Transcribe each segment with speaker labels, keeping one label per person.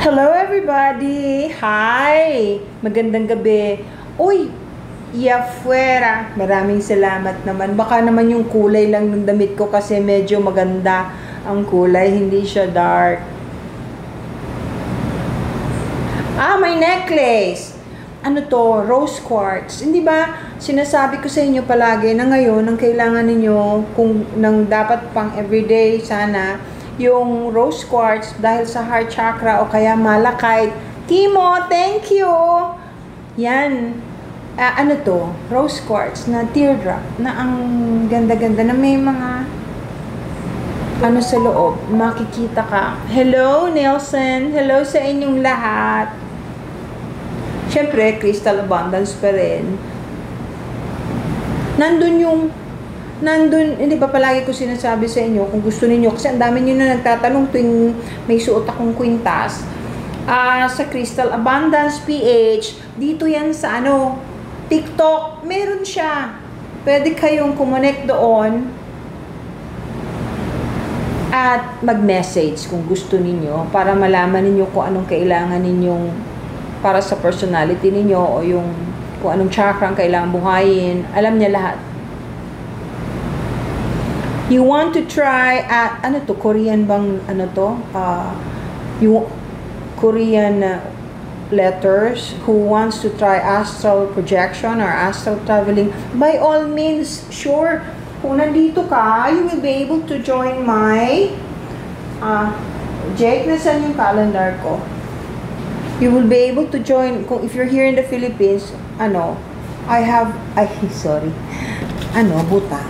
Speaker 1: Hello everybody! Hi! Magandang gabi. Uy! Yafuera! Maraming salamat naman. Baka naman yung kulay lang ng damit ko kasi medyo maganda ang kulay. Hindi siya dark. My necklace! Ano to? Rose quartz. Hindi ba sinasabi ko sa inyo palagi na ngayon ang kailangan ninyo kung nang dapat pang everyday sana yung rose quartz dahil sa heart chakra o kaya malachite. Timo, thank you! Yan. Ano to? Rose quartz na teardrop na ang ganda-ganda na may mga ano sa loob. Makikita ka. Hello, Nelson. Hello sa inyong lahat. Siyempre, crystal abundance pa rin. Nandun, hindi ba palagi ko sinasabi sa inyo kung gusto ninyo, kasi ang dami nyo na nagtatanong tuwing may suot akong kwintas, sa Crystal Abundance PH, dito yan sa TikTok, meron siya. Pwede kayong kumonect doon at mag-message kung gusto ninyo para malaman ninyo kung anong kailangan ninyong para sa personality ninyo o yung kung anong chakra ang kailangan buhayin. Alam niya lahat. You want to try Korean bang yung Korean letters who wants to try astral projection or astral traveling, by all means, sure, kung nandito ka, you will be able to join my Jake, nasan yung calendar ko? You will be able to join, if you're here in the Philippines, buta.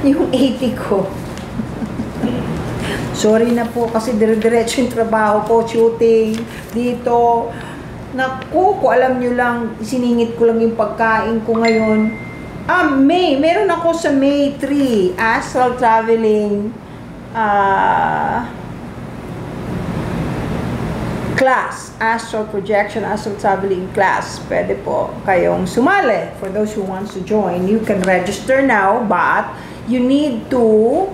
Speaker 1: Yung 80 ko. Sorry na po kasi dire-diretso yung trabaho ko, shooting, dito. Naku, kung alam nyo lang, siningit ko lang yung pagkain ko ngayon. Meron ako sa May 3, astral traveling class, astral projection, astral traveling class. Pwede po kayong sumali. For those who wants to join, you can register now, but you need to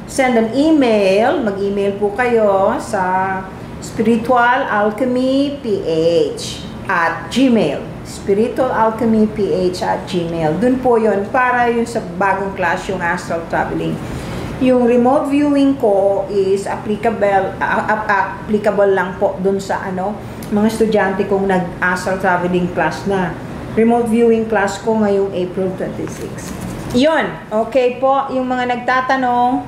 Speaker 1: send an email. Mag-email po kayo sa spiritualalchemyph@gmail. spiritualalchemyph@gmail. Dun po yun, para yun sa bagong class, yung astral traveling. Yung remote viewing ko is applicable lang po dun sa mga estudyante kong nag-astral traveling class na. Remote viewing class ko ngayong April 26. Yun, okay po, yung mga nagtatanong,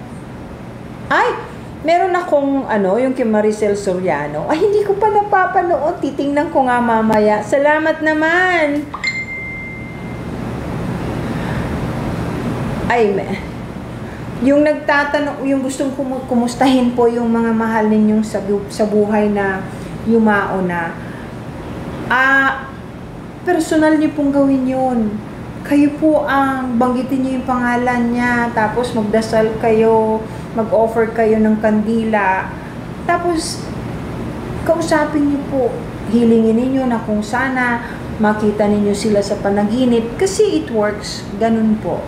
Speaker 1: meron akong yung kay Maricel Soriano. Hindi ko pa napapanood, titingnan ko nga mamaya. Salamat naman! Yung nagtatanong, yung gustong kumustahin po yung mga mahal ninyong sa buhay na yumao na. Personal niyo pong gawin yun. Kayo po ang banggitin niyo yung pangalan niya, tapos magdasal kayo, mag-offer kayo ng kandila, tapos kausapin niyo po, hilingin niyo na kung sana makita ninyo sila sa panaginip, kasi it works, ganun po.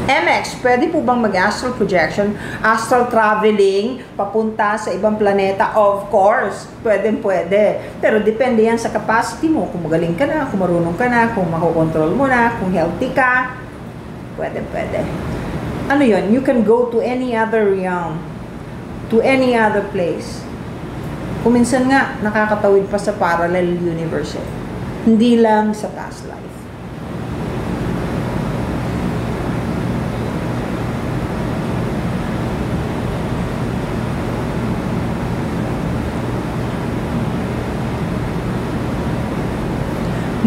Speaker 1: MX, pwede po bang mag-astral projection, astral traveling, papunta sa ibang planeta? Of course, pwede. Pero depende yan sa capacity mo. Kung magaling ka na, kung marunong ka na, kung makokontrol mo na, kung healthy ka, pwede. Ano yun? You can go to any other realm, to any other place. Kung minsan nga, nakakatawid pa sa parallel universe. Hindi lang sa past life.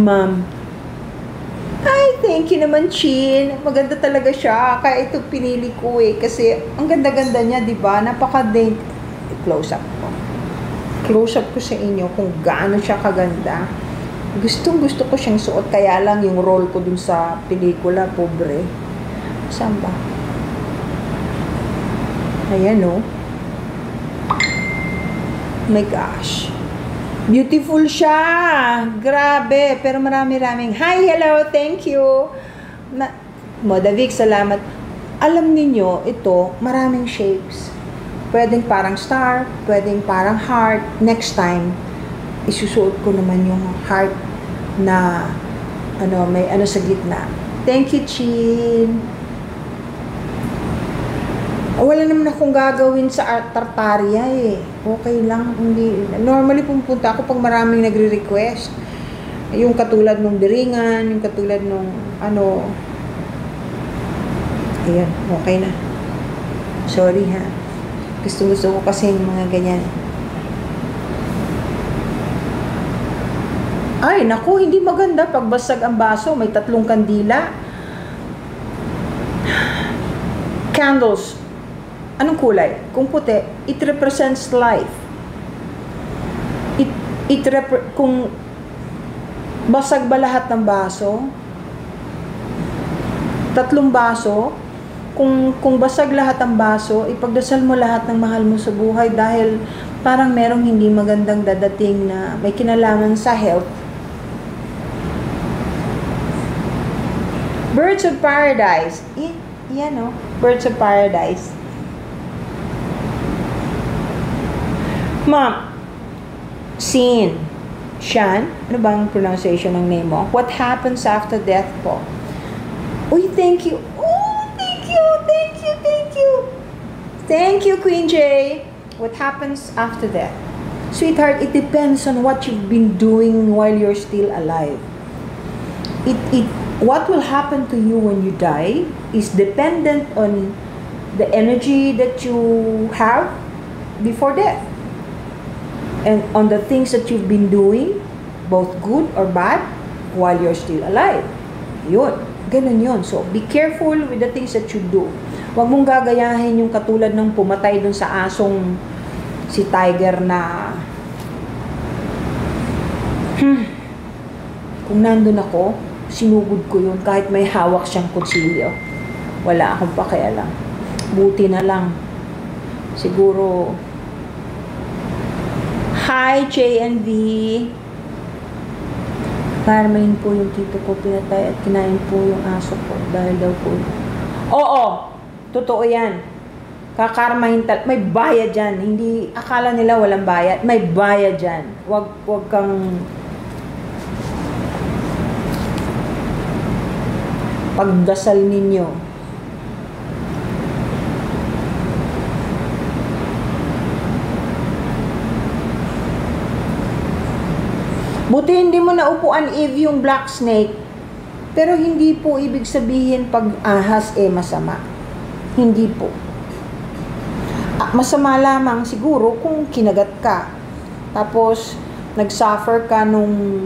Speaker 1: Ma'am, thank you naman, Chin. Maganda talaga siya. Kaya ito pinili ko kasi ang ganda-ganda niya, di ba? Napaka-date. Close up ko. Close up ko sa inyo kung gaano siya kaganda. Gustong-gusto ko siyang suot. Kaya lang yung role ko dun sa pelikula, pobre. Saan ba? Ayan, oh. My gosh. Beautiful siya. Grabe. Pero marami-raming. Hi, hello, thank you. Modavik, salamat. Alam niyo ito, maraming shapes. Pwedeng parang star, pwedeng parang heart. Next time, isusuot ko naman yung heart na may sa gitna. Thank you, Chin. Wala naman akong gagawin sa Tartaria eh. Okay lang. Normally pumunta ako pag maraming nagre-request. Yung katulad nung Diringan, yung katulad nung ayan, okay na. Sorry ha. Gusto ko kasi yung mga ganyan. Ay, naku, hindi maganda pag basag ang baso, may 3 kandila. Candles. Anong kulay? Kung puti, it represents life. Kung basag ba lahat ng baso? 3 baso? Kung basag lahat ng baso, ipagdasal mo lahat ng mahal mo sa buhay dahil parang merong hindi magandang dadating na may kinalaman sa health. Birds of Paradise. Yan o. Birds of Paradise. Ma'am, Shan, ano bang pronunciation ng name mo? What happens after death po? Uy, thank you. Oh, thank you. Thank you, Queen J. What happens after death? Sweetheart, it depends on what you've been doing while you're still alive. What will happen to you when you die is dependent on the energy that you have before death. And on the things that you've been doing, both good or bad, while you're still alive. Yun. Ganun yun. So, be careful with the things that you do. Huwag mong gagayahin yung katulad ng pumatay dun sa asong si Tiger na kung nandun ako, sinugod ko yun kahit may hawak siyang kutsilyo. Wala akong pakialam. Buti na lang. Siguro Hi, JNV. Carmen po yung tito ko pinatay at kinain po yung aso ko dahil daw po. Oo, totoo yan. Kakarmahin may bayad dyan. Hindi, akala nila walang bayad. May bayad dyan. Wag kang pagdasal ninyo. Buti hindi mo naupuan, Eve, yung black snake. Pero hindi po ibig sabihin pag ahas masama. Hindi po. Masama lamang siguro kung kinagat ka. Tapos nag-suffer ka nung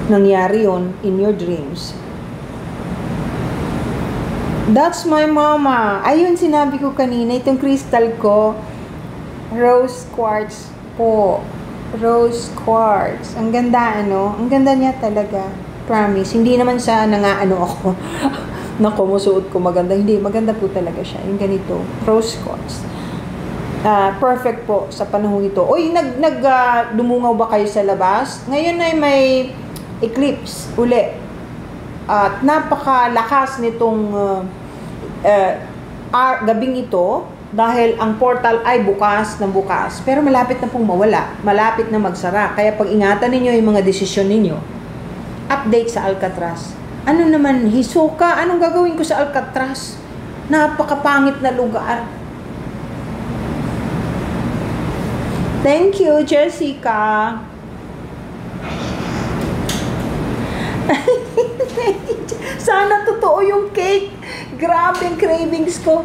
Speaker 1: nangyari yon in your dreams. That's my mama. Ayun, sinabi ko kanina, itong crystal ko, rose quartz po. Rose quartz. Ang ganda, Ang ganda niya talaga. Promise. Hindi naman sa ako. Naku, musuot ko maganda. Hindi, maganda po talaga siya. Yung ganito. Rose quartz. Perfect po sa panahon ito. Uy, dumungaw ba kayo sa labas? Ngayon ay may eclipse uli. At napakalakas nitong gabing ito. Dahil ang portal ay bukas ng bukas. Pero malapit na pong mawala. Malapit na magsara. Kaya pag-ingatan ninyo yung mga desisyon ninyo. Update sa Alcatraz. Ano naman, Hisoka? Anong gagawin ko sa Alcatraz? Napakapangit na lugar. Thank you, Jessica. Sana totoo yung cake. Grabe ang cravings ko.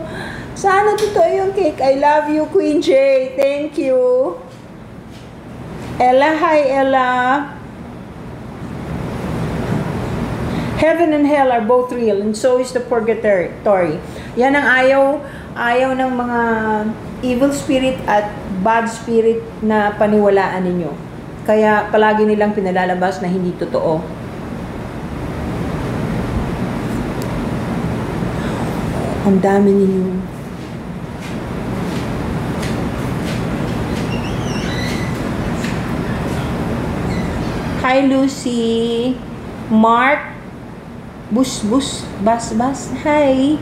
Speaker 1: Sana totoo yung cake. I love you, Queen J. Thank you. Ella, hi Ella. Heaven and hell are both real and so is the purgatory. Yan ang ayaw ng mga evil spirit at bad spirit na paniwalaan ninyo. Kaya palagi nilang pinalalabas na hindi totoo. Ang dami ninyo. Hi Lucy, Mark, Bus, Bas, hi.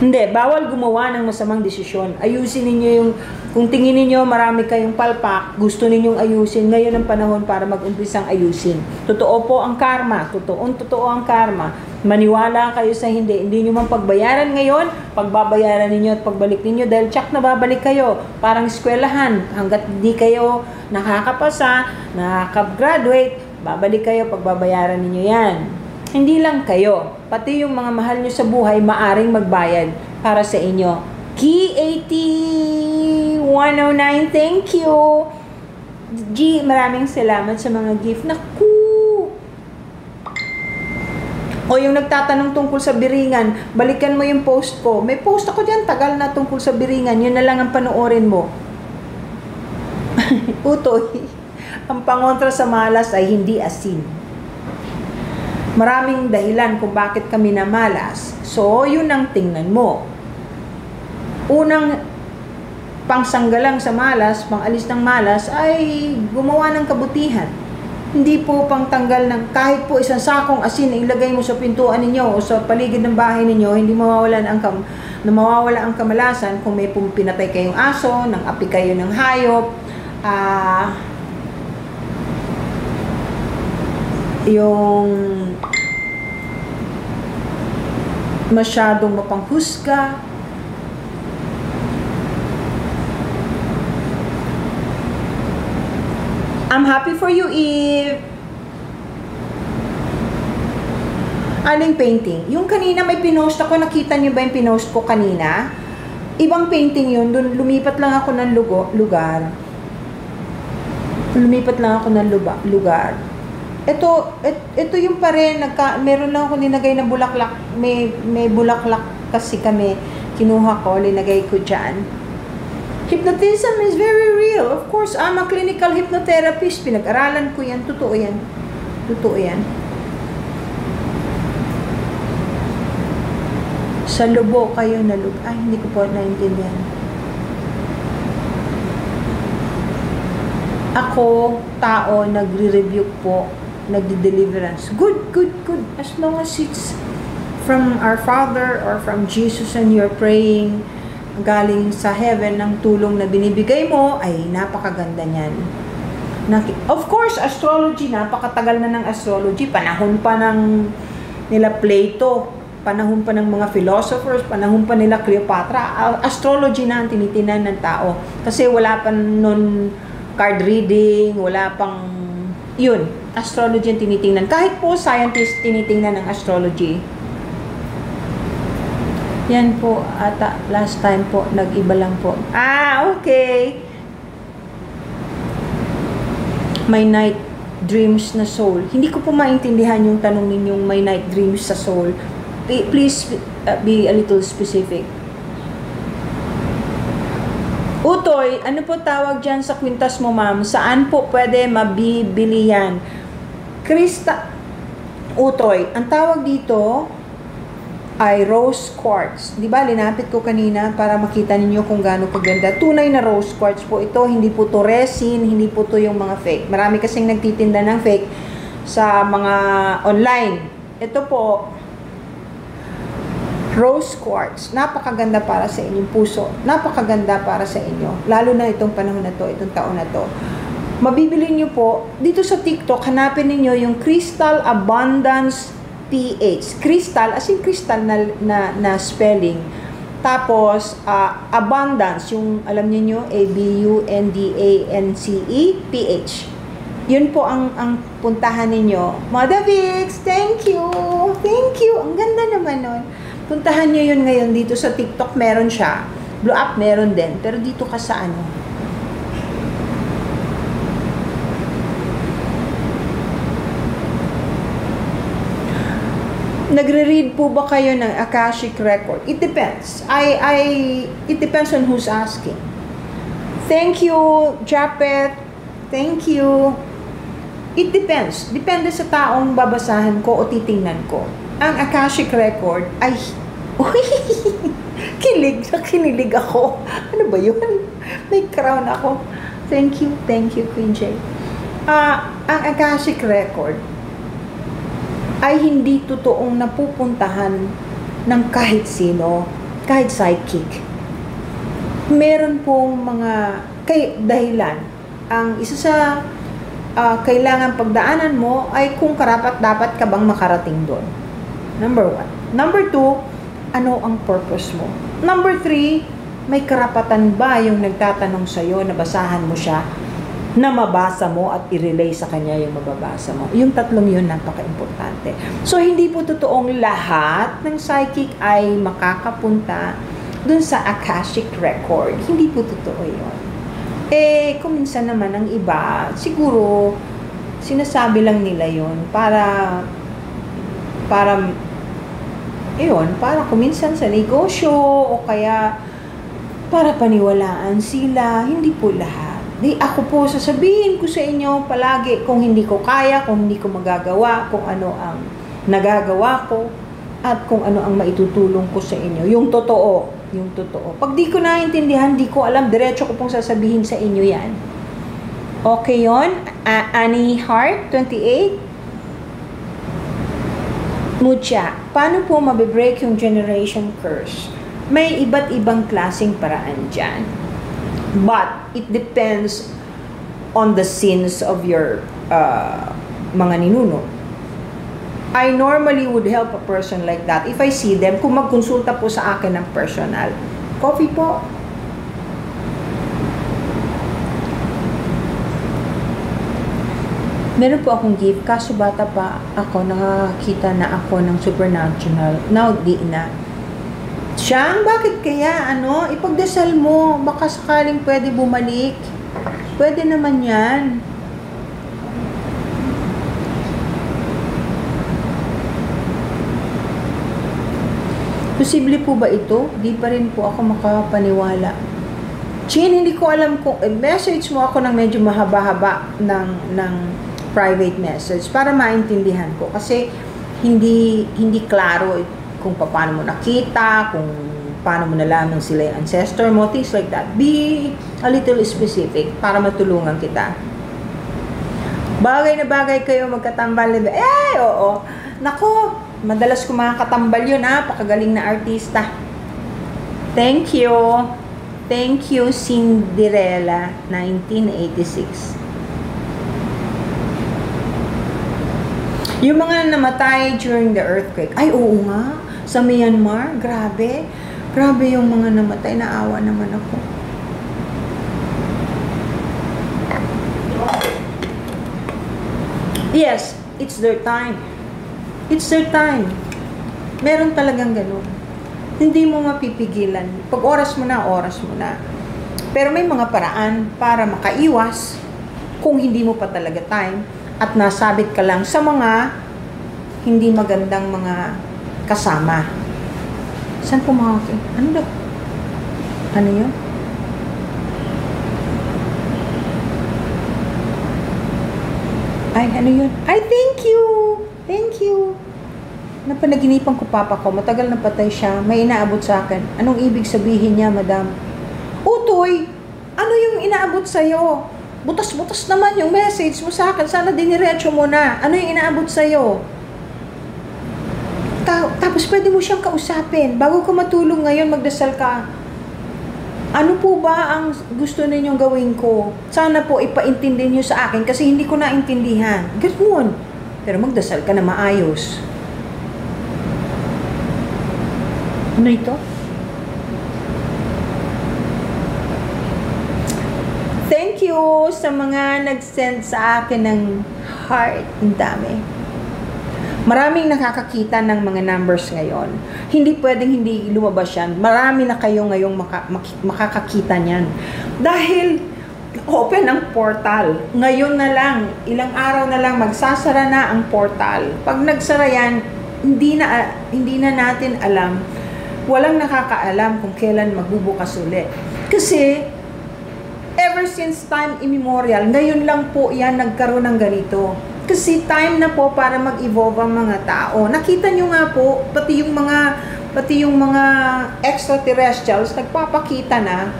Speaker 1: Hindi, bawal gumawa ng masamang desisyon. Ayusin ninyo yung, kung tingin ninyo marami kayong palpak, gusto ninyong ayusin, ngayon ang panahon para mag-umpisang ayusin. Totoo po ang karma, totoo ang karma. Maniwala kayo sa hindi nyo man pagbayaran ngayon, pagbabayaran ninyo at pagbalik ninyo, dahil tsak na babalik kayo, parang eskwelahan, hanggat hindi kayo nakakapasa, nakaka-graduate, babalik kayo, pagbabayaran ninyo yan. Hindi lang kayo, pati yung mga mahal nyo sa buhay, maaring magbayad para sa inyo. Key 109, thank you. G, maraming salamat sa mga gift. Naku! O yung nagtatanong tungkol sa biringan, balikan mo yung post ko. May post ako dyan, tagal na tungkol sa biringan. Yun na lang ang panoorin mo. Utoy, ang pangontra sa malas ay hindi asin. Maraming dahilan kung bakit kami namalas. So, yun ang tingnan mo. Unang pangsanggalang sa malas, pangalis ng malas, ay gumawa ng kabutihan. Hindi po pangtanggal ng kahit po isang sakong asin na ilagay mo sa pintuan ninyo o sa paligid ng bahay ninyo, hindi mawawala ang kamalasan kung may pinatay kayong aso, nang api kayo ng hayop, yung masyadong mapanghusga, I'm happy for you, Eve. Aling painting? Yung kanina may pinost ako, nakita niyo ba yung pinost ko kanina? Ibang painting yun, dun lumipat lang ako ng lugar. Lumipat lang ako ng lugar. Ito yung pa rin, meron lang ako linagay na bulaklak, may bulaklak kasi kami, kinuha ko, linagay ko dyan. Hypnotism is very real. Of course, I'm a clinical hypnotherapist. Pinag-aralan ko yan. Totoo yan. Totoo yan. Sa lubo kayo na ay, hindi ko po naintindihan. Ako, tao, nagre-rebuke po, nagde-deliverance. Good. As long as it's from our Father or from Jesus and you're praying, galing sa heaven ng tulong na binibigay mo, ay napakaganda niyan. Of course, astrology, napakatagal na ng astrology, panahon pa ng nila Plato, panahon pa ng mga philosophers, panahon pa nila Cleopatra, astrology na ang tinitinan ng tao. Kasi wala pa nun card reading, wala pang, yun, astrology ang tinitingnan. Kahit po scientists tinitingnan ng astrology. Yan po, ata, last time po, nag-iba lang po. Okay. My night dreams na soul. Hindi ko po maintindihan yung tanong ninyong my night dreams sa soul. Please be a little specific. Utoy, ano po tawag dyan sa kwintas mo, ma'am? Saan po pwede mabibili yan? Utoy, ang tawag dito ay rose quartz. Di ba, linapit ko kanina para makita ninyo kung gaano kaganda. Tunay na rose quartz po ito. Hindi po to resin, hindi po to yung mga fake. Marami kasing nagtitinda ng fake sa mga online. Ito po, rose quartz. Napakaganda para sa inyong puso. Napakaganda para sa inyo. Lalo na itong panahon na to, itong taon na to. Mabibili nyo po, dito sa TikTok, hanapin niyo yung Crystal Abundance PH. Crystal, as in crystal na spelling. Tapos, abundance, yung alam niyo ABUNDANCE, PH. Yun po ang puntahan ninyo. Mother Vix, thank you! Thank you! Ang ganda naman nun. Puntahan nyo yun ngayon dito sa TikTok, meron siya. Blue Up, meron din. Pero dito ka sa ano? Nagre-read po ba kayo ng Akashic Record? It depends. It depends on who's asking. Thank you, Japet. Thank you. It depends. Depende sa taong babasahan ko o titingnan ko. Ang Akashic Record ay... Kinilig ako. Ano ba yun? May crown ako. Thank you, Queen J. Ang Akashic Record ay hindi totoong napupuntahan ng kahit sino. kahit psychic, meron pong mga dahilan. Ang isa sa kailangan pagdaanan mo ay kung karapat-dapat ka bang makarating doon. Number 1. Number 2, ano ang purpose mo? Number 3, may karapatan ba yung nagtatanong sa'yo na basahan mo siya, na mabasa mo at i-relay sa kanya yung mababasa mo? Yung tatlong yun, napaka-importante. So, hindi po totoong lahat ng psychic ay makakapunta dun sa Akashic Record. Hindi po totoo yun. Kung minsan naman ang iba, siguro, sinasabi lang nila yun para kuminsan sa negosyo o kaya para paniwalaan sila. Hindi po lahat. Ako po sasabihin ko sa inyo palagi kung hindi ko kaya, kung hindi ko magagawa, kung ano ang nagagawa ko at kung ano ang maitutulong ko sa inyo. Yung totoo. Pag di ko naintindihan, di ko alam, diretso ko pong sasabihin sa inyo yan. Okay yon? Annie Hart, 28. Mucha, paano po mabibreak yung generation curse? May iba't ibang klaseng paraan dyan. But, it depends on the sins of your mga ninuno. I normally would help a person like that if I see them, kung magkonsulta po sa akin ng personal. Coffee po. Meron po akong gift, kaso bata pa ako, nakakita na ako ng supernatural. Now, di na. Siyang, bakit kaya, ipagdasal mo, baka sakaling pwede bumalik. Pwede naman yan. Posible po ba ito? Di pa rin po ako makapaniwala. Chin, hindi ko alam kung message mo ako ng medyo mahaba-haba ng private message para maintindihan ko. Kasi hindi klaro kung paano mo nakita, kung paano mo nalaman sila yung ancestor mo, things like that. Be a little specific para matulungan kita. Bagay na bagay kayo magkatambal. Oo. Nako, madalas ko mga katambal yun, pakagaling na artista. Thank you. Thank you, Cinderella, 1986. Yung mga namatay during the earthquake. Ay, oo nga. Sa Myanmar, grabe. Grabe yung mga namatay. Naawa naman ako. Yes, it's their time. It's their time. Meron talagang ganun. Hindi mo mapipigilan. Pag oras mo na, oras mo na. Pero may mga paraan para makaiwas kung hindi mo pa talaga time at nasabit ka lang sa mga hindi magandang mga kasama. Saan po mga ano daw? Ano yun? Ay, ano yun? Ay, thank you! Thank you! Napanaginipan ko papa ko, matagal na patay siya, may inaabot sa akin. Anong ibig sabihin niya, madam? Utoy, ano yung inaabot sa'yo? Butas-butas naman yung message mo sa akin, sana diniretso mo na. Ano yung inaabot sa'yo? Tapos pwede mo siyang kausapin. Bago ka matulog ngayon, magdasal ka. Ano po ba ang gusto ninyong gawin ko? Sana po ipaintindi niyo sa akin kasi hindi ko naintindihan. Ganoon. Pero magdasal ka na maayos. Ano ito? Thank you sa mga nag-send sa akin ng heart. Ang dami. Maraming nakakakita ng mga numbers ngayon. Hindi pwedeng hindi lumabas yan. Marami na kayo ngayong makakakita niyan. Dahil open ang portal. Ngayon na lang, ilang araw na lang, magsasara na ang portal. Pag nagsara yan, hindi na natin alam. Walang nakakaalam kung kailan magbubukas ulit. Kasi, ever since time immemorial, ngayon lang po yan nagkaroon ng ganito. Kasi time na po para mag-evolve ang mga tao. Nakita nyo nga po, pati yung mga extraterrestrials nagpapakita na,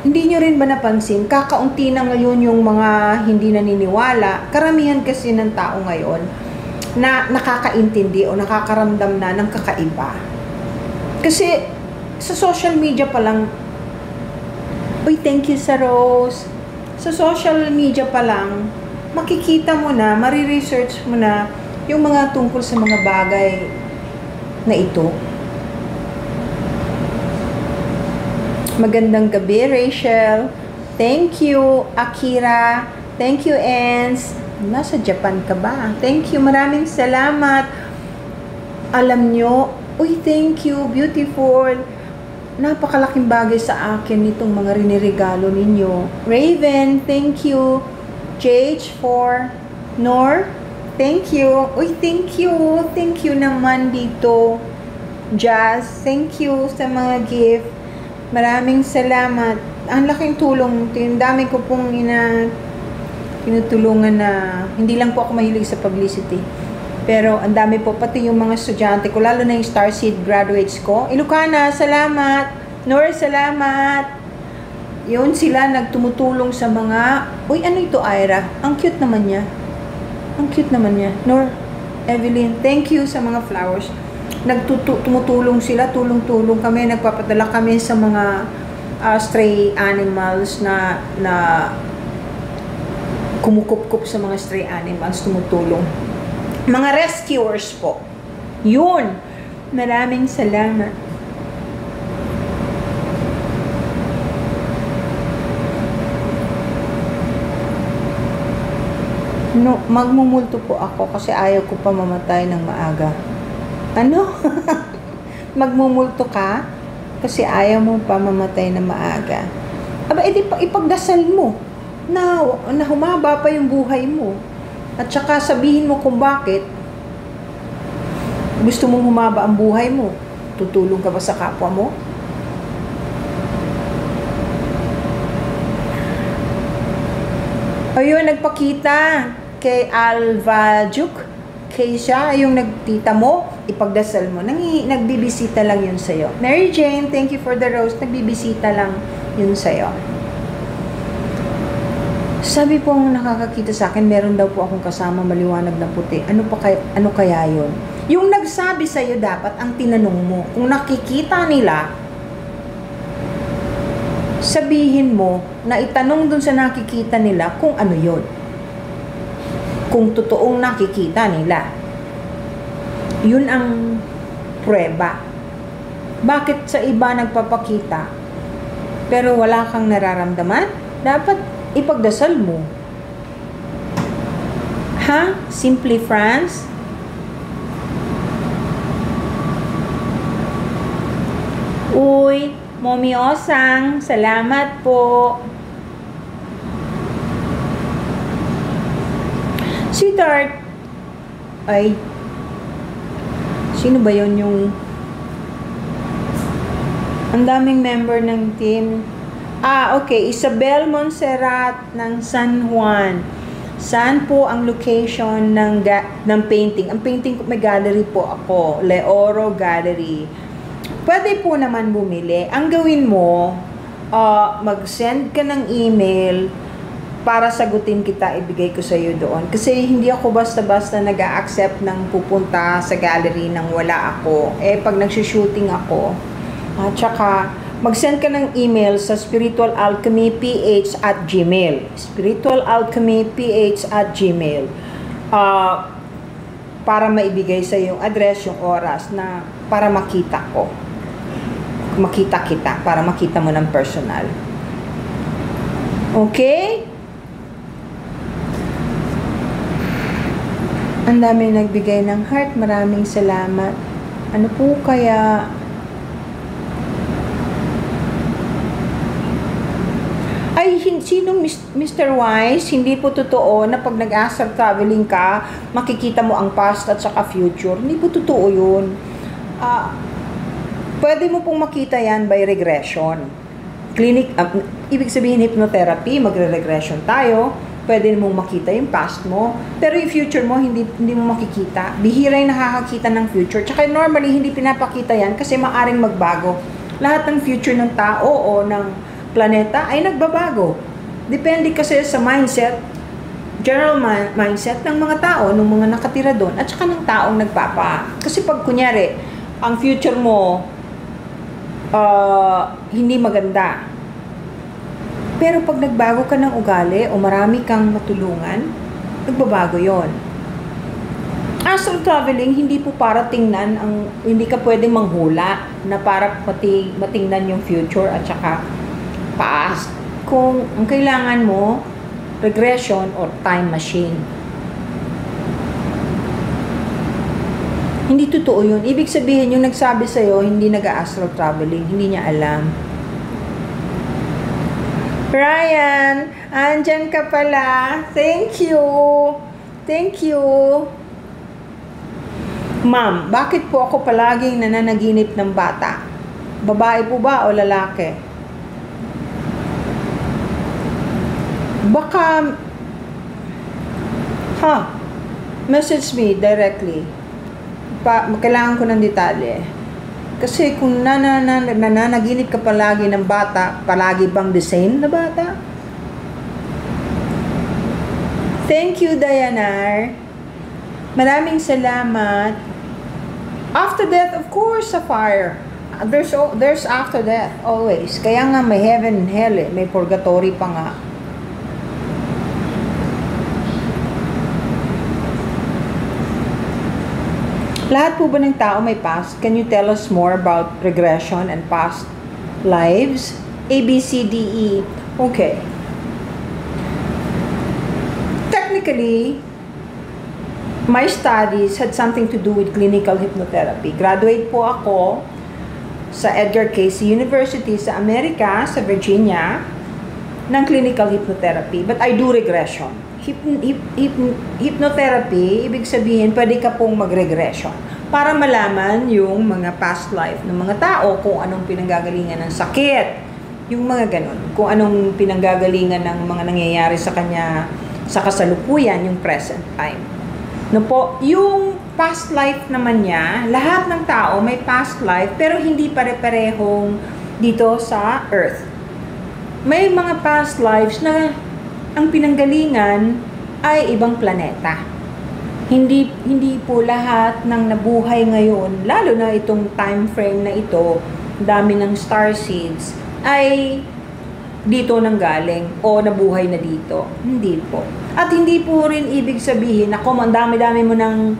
Speaker 1: hindi nyo rin ba napansin, kakaunti na ngayon yung mga hindi naniniwala, karamihan kasi ng tao ngayon, na nakakaintindi o nakakaramdam na ng kakaiba. Kasi sa social media pa lang, uy, thank you sa Rose. Sa social media pa lang, makikita mo na, mariresearch mo na yung mga tungkol sa mga bagay na ito. Magandang gabi, Rachel. Thank you, Akira. Thank you, Ens. Nasa Japan ka ba? Thank you, maraming salamat. Alam nyo, uy, thank you, beautiful. Napakalaking bagay sa akin itong mga riniregalo ninyo. Raven, thank you. JH4, Nor, thank you. Uy, thank you. Thank you naman dito. Jazz, thank you sa mga gift. Maraming salamat. Ang laking tulong. Yung dami ko pong tinutulungan na hindi lang po ako mahilig sa publicity. Pero ang dami po, pati yung mga estudyante ko, lalo na yung Starseed graduates ko. Ilocana, salamat. Nor, salamat. Yun sila nagtumutulong sa mga, uy, ano ito, Ira? Ang cute naman niya. Ang cute naman niya. Nor, Evelyn, thank you sa mga flowers. Tumutulong sila, tulong-tulong kami, nagpapadala kami sa mga stray animals na kumukup-kup sa mga stray animals, tumutulong. Mga rescuers po. Yun. Maraming salamat. No, magmumulto po ako kasi ayaw ko pa mamatay ng maaga. Ano? Magmumulto ka kasi ayaw mo pa mamatay ng maaga. Aba, edi ipagdasal mo na humaba pa yung buhay mo. At saka sabihin mo kung bakit gusto mong humaba ang buhay mo. Tutulong ka ba sa kapwa mo? Ayun, nagpakita kay Alvajuk. Kay siya, yung nagtita mo, ipagdasal mo. Nagbibisita lang yun sa'yo. Mary Jane, thank you for the rose. Nagbibisita lang yun sa'yo. Sabi po nakakakita sa akin, meron daw po akong kasama maliwanag na puti. Ano kaya yun? Yung nagsabi sa'yo dapat ang tinanong mo. Kung nakikita nila, sabihin mo na itanong dun sa nakikita nila kung ano yun. Kung totoong nakikita nila. Yun ang prueba. Bakit sa iba nagpapakita pero wala kang nararamdaman? Dapat ipagdasal mo. Ha? Simply France? Uy, Mommy Osang, salamat po. Sweetheart. Ay. Sino ba yun yung... Ang daming member ng team. Okay. Isabel Montserrat ng San Juan. Saan po ang location ng painting? Ang painting ko, may gallery po ako. Leoro Gallery. Pwede po naman bumili. Ang gawin mo, mag-send ka ng email para sagutin kita, ibigay ko sa iyo doon. Kasi hindi ako basta-basta nag-a-accept ng pupunta sa gallery nang wala ako. Pag nagsushooting ako, at saka mag-send ka ng email sa spiritualalchemyph@gmail. spiritualalchemyph@gmail. Para maibigay sa yung address, yung oras na para makita ko. Makita kita, para makita mo ng personal. Okay? Ang dami nagbigay ng heart. Maraming salamat. Ano po kaya? Ay, sinong Mr. Wise? Hindi po totoo na pag nag-astral traveling ka, makikita mo ang past at saka future. Hindi po totoo yun. Pwede mo pong makita yan by regression. Ibig sabihin hypnotherapy, magre-regression tayo. Pwede mong makita yung past mo. Pero yung future mo, hindi mo makikita. Bihira yung nakakakita ng future. Tsaka normally, hindi pinapakita yan kasi maaring magbago. Lahat ng future ng tao o ng planeta ay nagbabago. Depende kasi sa mindset, general mindset ng mga tao, ng mga nakatira doon, at saka ng taong nagpapa. Kasi pag kunyari, ang future mo, hindi maganda. Pero pag nagbago ka ng ugali o marami kang matulungan, nagbabago yon. Astral traveling, hindi po para tingnan, hindi ka pwedeng manghula na para matingnan yung future at saka past. Kung ang kailangan mo, regression or time machine. Hindi totoo yun. Ibig sabihin, yung nagsabi sa'yo, hindi nag-astral traveling, hindi niya alam. Ryan, andyan ka pala. Thank you. Thank you. Ma'am, bakit po ako palaging nananaginip ng bata? Babae po ba o lalaki? Baka, message me directly. Kailangan ko ng detalye. Kasi kung nananaginip ka palagi ng bata, palagi bang the same na bata? Thank you, Dayanar. Maraming salamat. After death, of course, sa fire. There's after death, always. Kaya nga may heaven and hell eh. May purgatory pa nga. Lahat po ba ng tao may past? Can you tell us more about regression and past lives? A, B, C, D, E. Okay. Technically, my studies had something to do with clinical hypnotherapy. Graduate po ako sa Edgar Cayce University sa Amerika, sa Virginia, ng clinical hypnotherapy. But I do regression. Hypnotherapy, ibig sabihin, pwede ka pong mag-regression para malaman yung mga past life ng mga tao, kung anong pinanggagalingan ng sakit, yung mga ganun, kung anong pinanggagalingan ng mga nangyayari sa kanya sa kasalukuyan, yung present time. No po, yung past life naman niya, lahat ng tao may past life, pero hindi pare-parehong dito sa Earth. May mga past lives na ang pinanggalingan ay ibang planeta. Hindi po lahat ng nabuhay ngayon, lalo na itong time frame na ito, dami ng star seeds, ay dito nang galing o nabuhay na dito. Hindi po. At hindi po rin ibig sabihin na kung ang dami-dami mo ng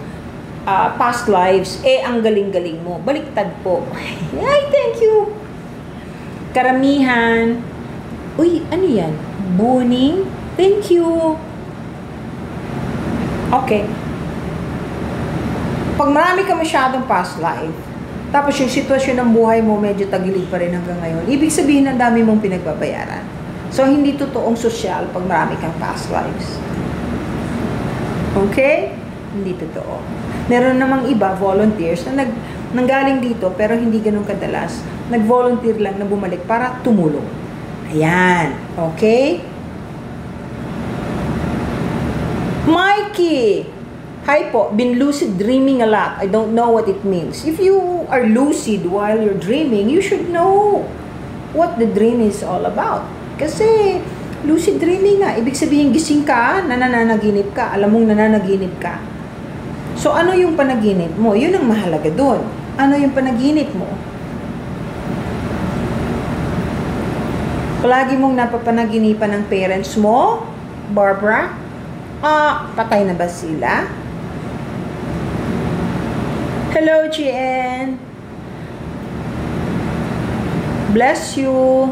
Speaker 1: past lives, ang galing-galing mo. Baliktad po. Ay, thank you. Karamihan. Uy, ano yan? Buning? Thank you. Okay. Pag marami ka masyadong past life, tapos yung sitwasyon ng buhay mo medyo tagilid pa rin hanggang ngayon, ibig sabihin ang dami mong pinagbabayaran. So, hindi totoong sosyal pag marami kang past lives. Okay? Hindi totoo. Meron namang iba, volunteers, na nanggaling dito pero hindi ganun kadalas. Nag-volunteer lang na bumalik para tumulong. Ayan. Okay? Mikey! Hi po, been lucid dreaming a lot. I don't know what it means. If you are lucid while you're dreaming, you should know what the dream is all about. Kasi lucid dreaming nga, ibig sabihin gising ka, nananaginip ka, alam mong nananaginip ka. So ano yung panaginip mo? Yun ang mahalaga doon. Ano yung panaginip mo? Palagi mong napapanaginipan ng parents mo, Barbara? Patay na ba sila? Hello, GN. Bless you.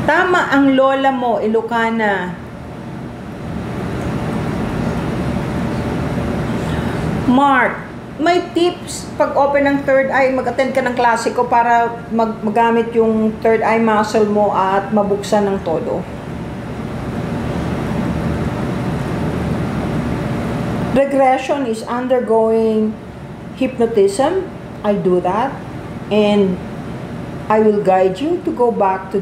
Speaker 1: Tama ang lola mo, Ilocana. Mark, may tips pag open ng third eye, mag-attend ka ng klase ko para magamit yung third eye muscle mo at mabuksan ng todo. Regression is undergoing hypnotism. I do that, and I will guide you to go back to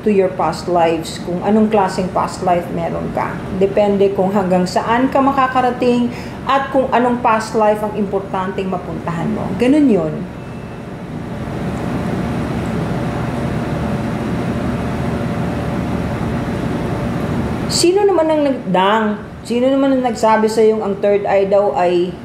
Speaker 1: your past lives, kung anong klaseng past life meron ka. Depende kung hanggang saan ka makakarating at kung anong past life ang importanteng mapuntahan mo. Ganun yun. Sino naman ang nagdang? Sino naman ang nagsabi sa yung ang third eye daw ay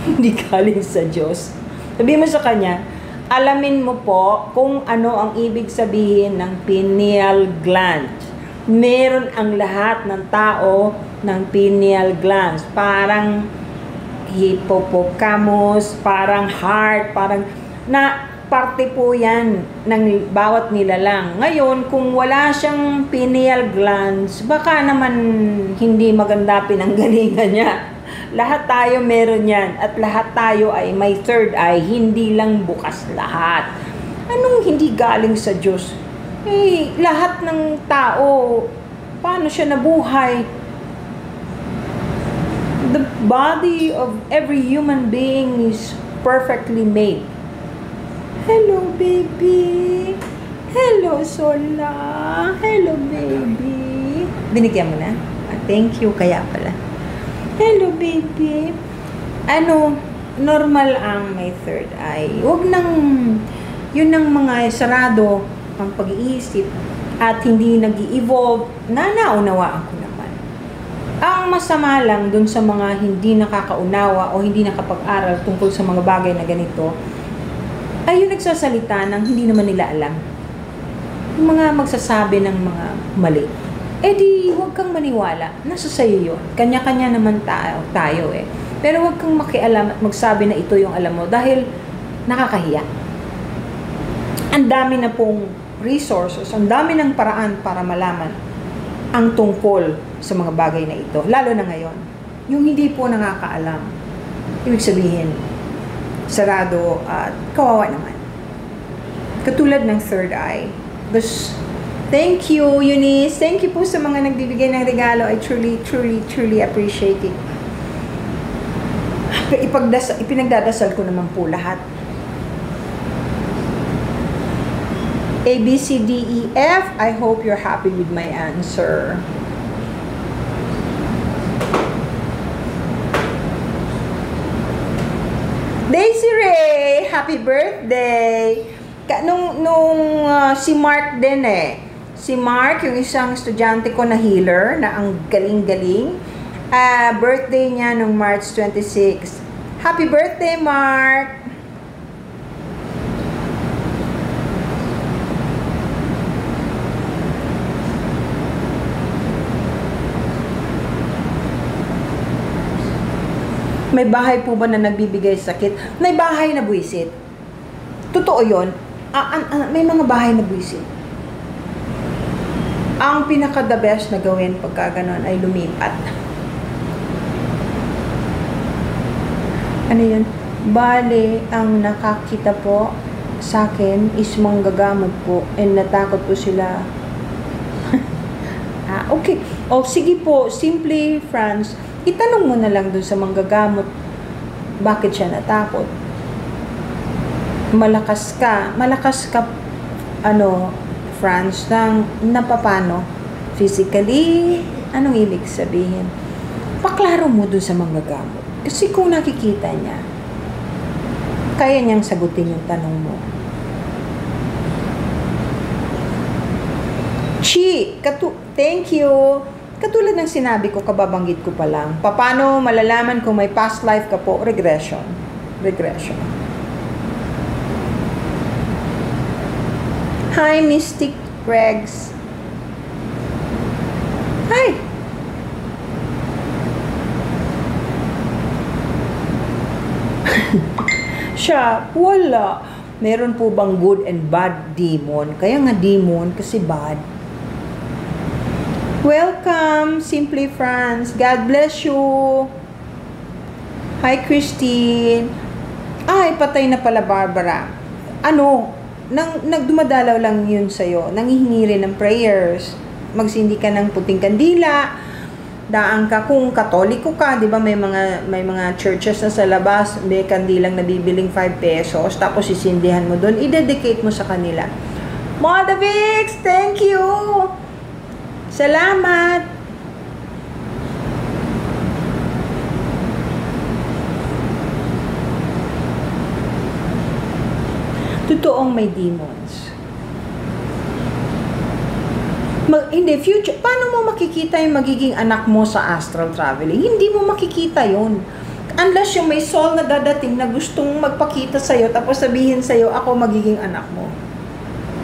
Speaker 1: hindi galing sa Diyos? Sabihin mo sa kanya, alamin mo po kung ano ang ibig sabihin ng pineal gland. Meron ang lahat ng tao ng pineal glands. Parang hippocampus, parang heart, parang na parte po yan ng bawat nilalang. Ngayon, kung wala siyang pineal glands, baka naman hindi maganda pinanggalingan niya. Lahat tayo meron yan at lahat tayo ay may third eye, hindi lang bukas lahat. Anong hindi galing sa Diyos? Eh, lahat ng tao, paano siya nabuhay? The body of every human being is perfectly made. Hello, baby. Hello, Sola. Hello, baby. Binigyan mo na? Thank you, kaya pala. Hello, baby. Ano, normal ang may third eye. Huwag nang, yun ang mga sarado ang pag-iisip at hindi nag-i-evolve na naunawaan ko naman. Ang masama lang dun sa mga hindi nakakaunawa o hindi nakapag-aral tungkol sa mga bagay na ganito, ay yung nagsasalita ng hindi naman nila alam. Yung mga magsasabi ng mga mali. Eh di, huwag kang maniwala. Nasa sayo yun. Kanya-kanya naman tayo eh. Pero huwag kang makialam at magsabi na ito yung alam mo dahil nakakahiya. Ang dami na pong resources, ang dami ng paraan para malaman ang tungkol sa mga bagay na ito. Lalo na ngayon. Yung hindi po nakakaalam. Ibig sabihin, sarado at kawawa naman. Katulad ng third eye. Thank you, Eunice. Thank you po sa mga nagbibigay ng regalo. I truly appreciate it. Ipinagdadasal ko naman po lahat. A, B, C, D, E, F. I hope you're happy with my answer. Daisy Ray, happy birthday! Si Mark din eh. Si Mark, yung isang estudyante ko na healer, na ang galing-galing. Birthday niya nung March 26. Happy birthday, Mark! May bahay po ba na nagbibigay sakit? May bahay na buwisit. Totoo yun. May mga bahay na buwisit. Ang pinaka-the best na gawin pagka ganon ay lumipat. Ano yun? Bale, ang nakakita po sa akin is manggagamot po and natakot po sila. Okay. Sige po, simply, Franz, itanong mo na lang dun sa manggagamot bakit siya natakot. Malakas ka, Franz, napapano? Physically, anong ibig sabihin? Paklaro mo dun sa manggagamot. Kasi kung nakikita niya, kaya niyang sagutin yung tanong mo. Thank you. Katulad ng sinabi ko, kababanggit ko pa lang. Paano malalaman kung may past life ka po? Regression. Hi, Mystic Regs. Hi. Siya, wala. Meron po bang good and bad demon? Kaya nga demon kasi bad. Welcome, Simply Franz. God bless you. Hi, Christine. Ay, patay na pala, Barbara. Nagdumadalaw lang yun sa'yo. Nangihingi rin ng prayers. Magsindi ka ng puting kandila. Daan ka kung katoliko ka, di ba may mga churches na sa labas, may kandilang nabibiling 5 pesos, tapos sisindihan mo doon, i-dedicate mo sa kanila. Mother Vix, thank you! Salamat! Totoong may demons. Hindi, future, paano mo makikita yung magiging anak mo sa astral traveling? Hindi mo makikita yon. Unless yung may soul na dadating na gustong magpakita sa'yo, tapos sabihin sa'yo, ako magiging anak mo.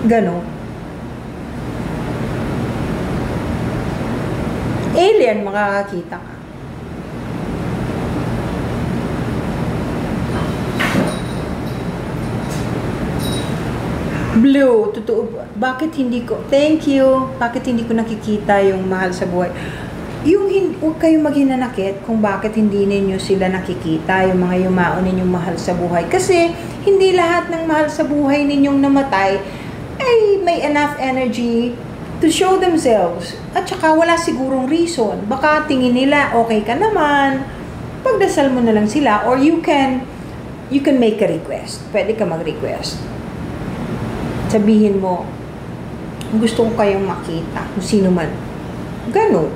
Speaker 1: Ganon. Alien, makakakita ka. Blue, totoo ba? Bakit hindi ko, thank you, bakit hindi ko nakikita yung mahal sa buhay? Huwag kayong maghinanakit kung bakit hindi ninyo sila nakikita, yung mga yumao ninyong mahal sa buhay. Kasi, hindi lahat ng mahal sa buhay ninyong namatay ay may enough energy to show themselves. At saka wala sigurong reason. Baka tingin nila, okay ka naman, pagdasal mo na lang sila, or you can make a request. Pwede ka mag-request. Sabihin mo, gusto ko kayong makita, kung sino man. Ganun.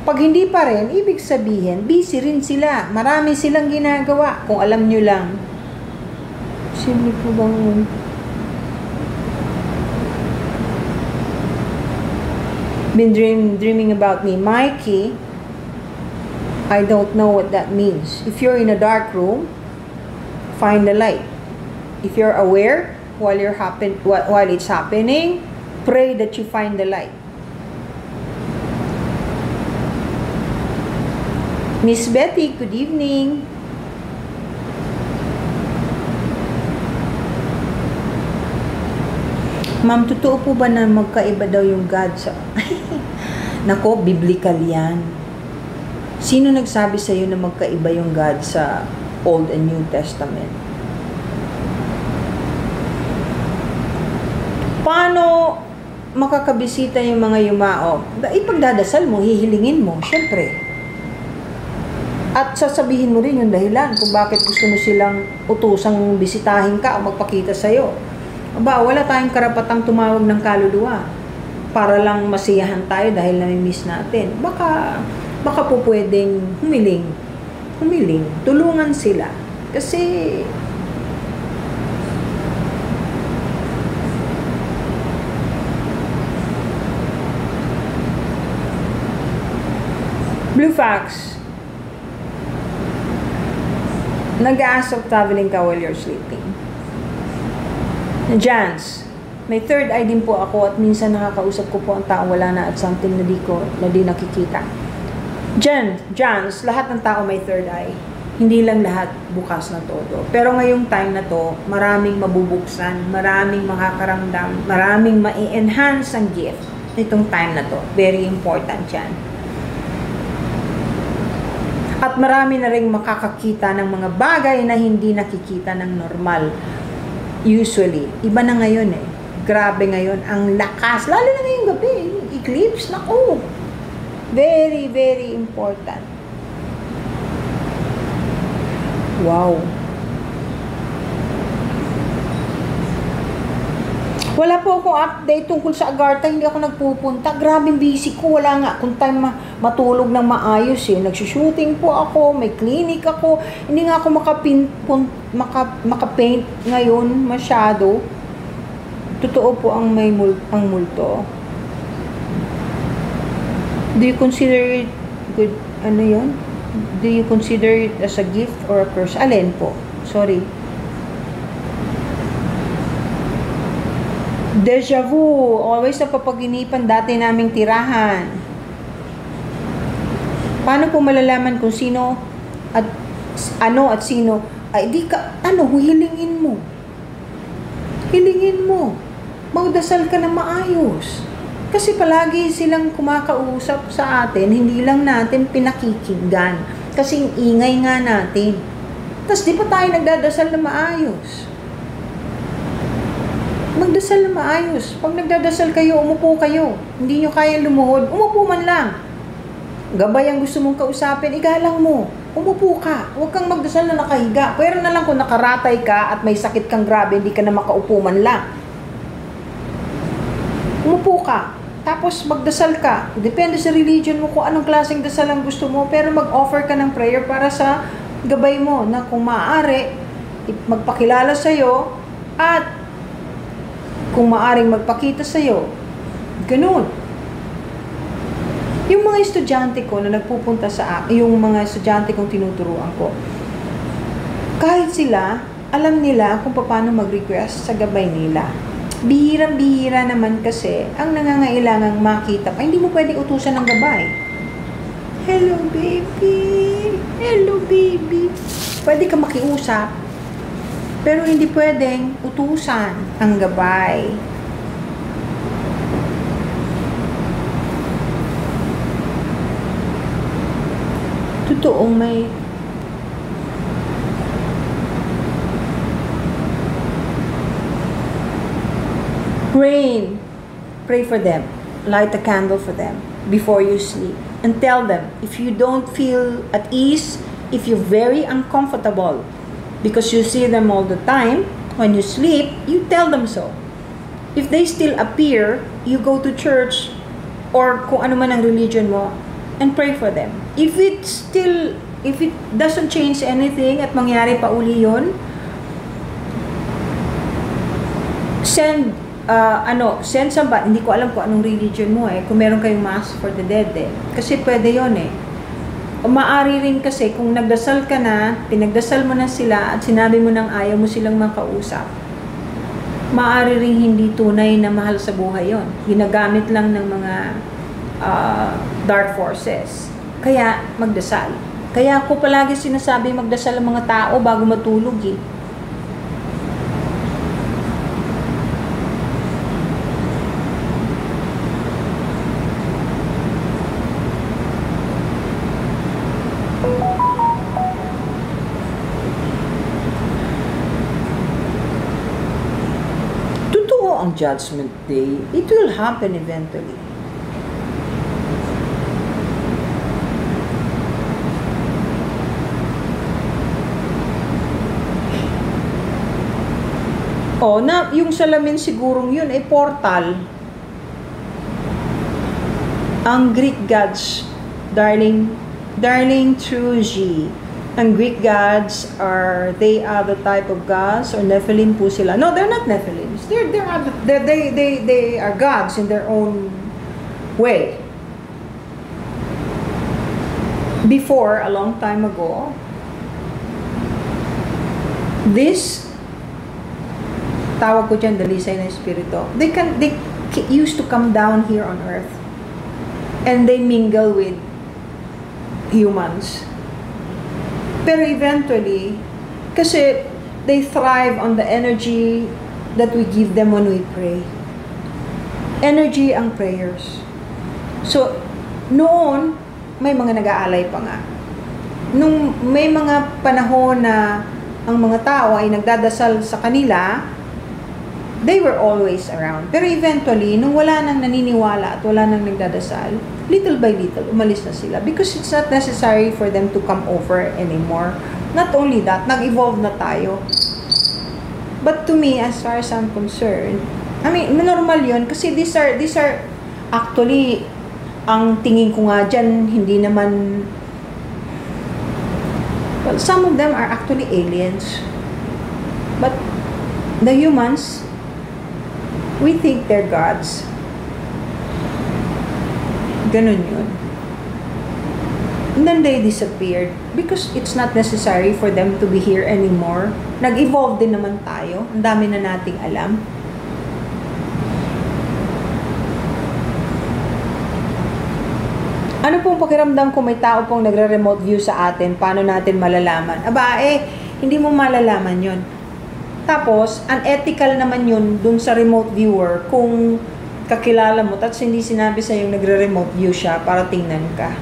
Speaker 1: Pag hindi pa rin, ibig sabihin, busy rin sila. Marami silang ginagawa. Kung alam nyo lang. Sino po bang... Been dreaming about me. Mikey, I don't know what that means. If you're in a dark room, find the light. If you're aware, while it's happening, pray that you find the light. Miss Betty, good evening. Ma'am, totoo po ba na magkaiba daw yung God sa... Nako, biblical yan. Sino nagsabi sa iyo na magkaiba yung God sa Old and New Testament? Paano makakabisita yung mga yumao? Ipagdadasal mo, hihilingin mo, syempre. At sasabihin mo rin yung dahilan kung bakit gusto mo silang utusang bisitahin ka o magpakita sa'yo. Aba, wala tayong karapatang tumawag ng kaluluwa para lang masiyahan tayo dahil nami-miss natin. Baka po pwedeng humiling, tulungan sila. Kasi Blue Fox, nag-aasok traveling ka while you're sleeping. Jans, may third eye din po ako at minsan nakakausap ko po ang taong wala na at something na di nakikita. Jans, lahat ng tao may third eye. Hindi lang lahat bukas na todo. Pero ngayong time na to, maraming mabubuksan, maraming makakaramdam, maraming ma-enhance ang gift nitong time na to. Very important yan. At marami na rin makakakita ng mga bagay na hindi nakikita ng normal. Usually. Iba na ngayon eh. Grabe ngayon. Ang lakas. Lalo na ngayong gabi. Eclipse. Naku. Very, very important. Wow. Wala po akong update tungkol sa Agartha, hindi ako nagpupunta. Grabing busy ko, wala nga kung time matulog ng maayos eh. Nagsushooting po ako, may clinic ako. Hindi nga ako makapaint ngayon masyado. Totoo po ang ang multo. Do you consider it good, ano yun? Do you consider it as a gift or a curse? Alin po? Sorry. Deja vu, always napapaginipan dati naming tirahan. Paano po malalaman kung sino at sino? Ay, di ka, hilingin mo. Hilingin mo. Magdasal ka na maayos. Kasi palagi silang kumakausap sa atin, hindi lang natin pinakikinggan. Kasi ingay nga natin. Tapos di pa tayo nagdadasal na maayos. Magdasal na maayos. Pag nagdadasal kayo, umupo kayo. Hindi nyo kaya lumuhod, umupo man lang. Gabay ang gusto mong kausapin, igalang mo. Umupo ka. Huwag kang magdasal na nakahiga. Pero na lang kung nakaratay ka at may sakit kang grabe, hindi ka na makaupo man lang. Umupo ka. Tapos magdasal ka. Depende sa religion mo kung anong klaseng dasal ang gusto mo. Pero mag-offer ka ng prayer para sa gabay mo na kung maaari, magpakilala sa'yo at kung maaring magpakita sa'yo. Ganun. Yung mga estudyante ko na nagpupunta yung mga estudyante kong tinuturuan ko, kahit sila, alam nila kung paano mag-request sa gabay nila. Bihirang-bihira naman kasi ang nangangailangang makita pa. Hindi mo pwedeng utusan ng gabay. Hello, baby. Hello, baby. Pwede ka makiusap, pero hindi pwedeng utusan ang gabay. Totoong may pray for them, light a candle for them before you sleep, and tell them if you don't feel at ease, if you're very uncomfortable because you see them all the time, when you sleep, you tell them so. If they still appear, you go to church or kung ano man ang religion mo and pray for them. If it doesn't change anything at mangyari pa uli yun, send somebody, hindi ko alam kung anong religion mo kung meron kayong mass for the dead kasi pwede yon Maari rin kasi kung nagdasal ka na, pinagdasal mo na sila at sinabi mo nang ayaw mo silang makausap, maari rin hindi tunay na mahal sa buhay yon. Ginagamit lang ng mga dark forces. Kaya magdasal. Kaya ako palagi sinasabi magdasal ang mga tao bago matulog ang Judgment Day. It will happen eventually. Yung salamin sigurong yun ay portal. Ang Greek gods, darling Truji. Ang Greek gods they are the type of gods or Nephilim po sila. No, they're not Nephilims. They are gods in their own way. Before, a long time ago, this tawag ko dyan, dalisay na espiritu. They used to come down here on earth and they mingle with humans. Pero eventually, kasi they thrive on the energy that we give them when we pray. Energy ang prayers. So, noon, may mga nag-aalay pa nga. Nung may mga panahon na ang mga tao ay nagdadasal sa kanila, they were always around. Pero eventually, nung wala nang naniniwala at wala nang nagdadasal, little by little, umalis na sila. Because it's not necessary for them to come over anymore. Not only that, nag-evolve na tayo. But to me, as far as I'm concerned, I mean, normal yun. Kasi these are actually, ang tingin ko nga dyan, hindi naman, well, some of them are actually aliens. But the humans, we think they're gods. Ganun yun. And then they disappeared because it's not necessary for them to be here anymore. Nag-evolve din naman tayo. Ang dami na nating alam. Ano pong pakiramdam kung may tao pong nagre-remote view sa atin? Paano natin malalaman? Hindi mo malalaman yun. Tapos, unethical naman yun dun sa remote viewer kung kakilala mo tapos hindi sinabi sa'yo nagre-remote view siya para tingnan ka.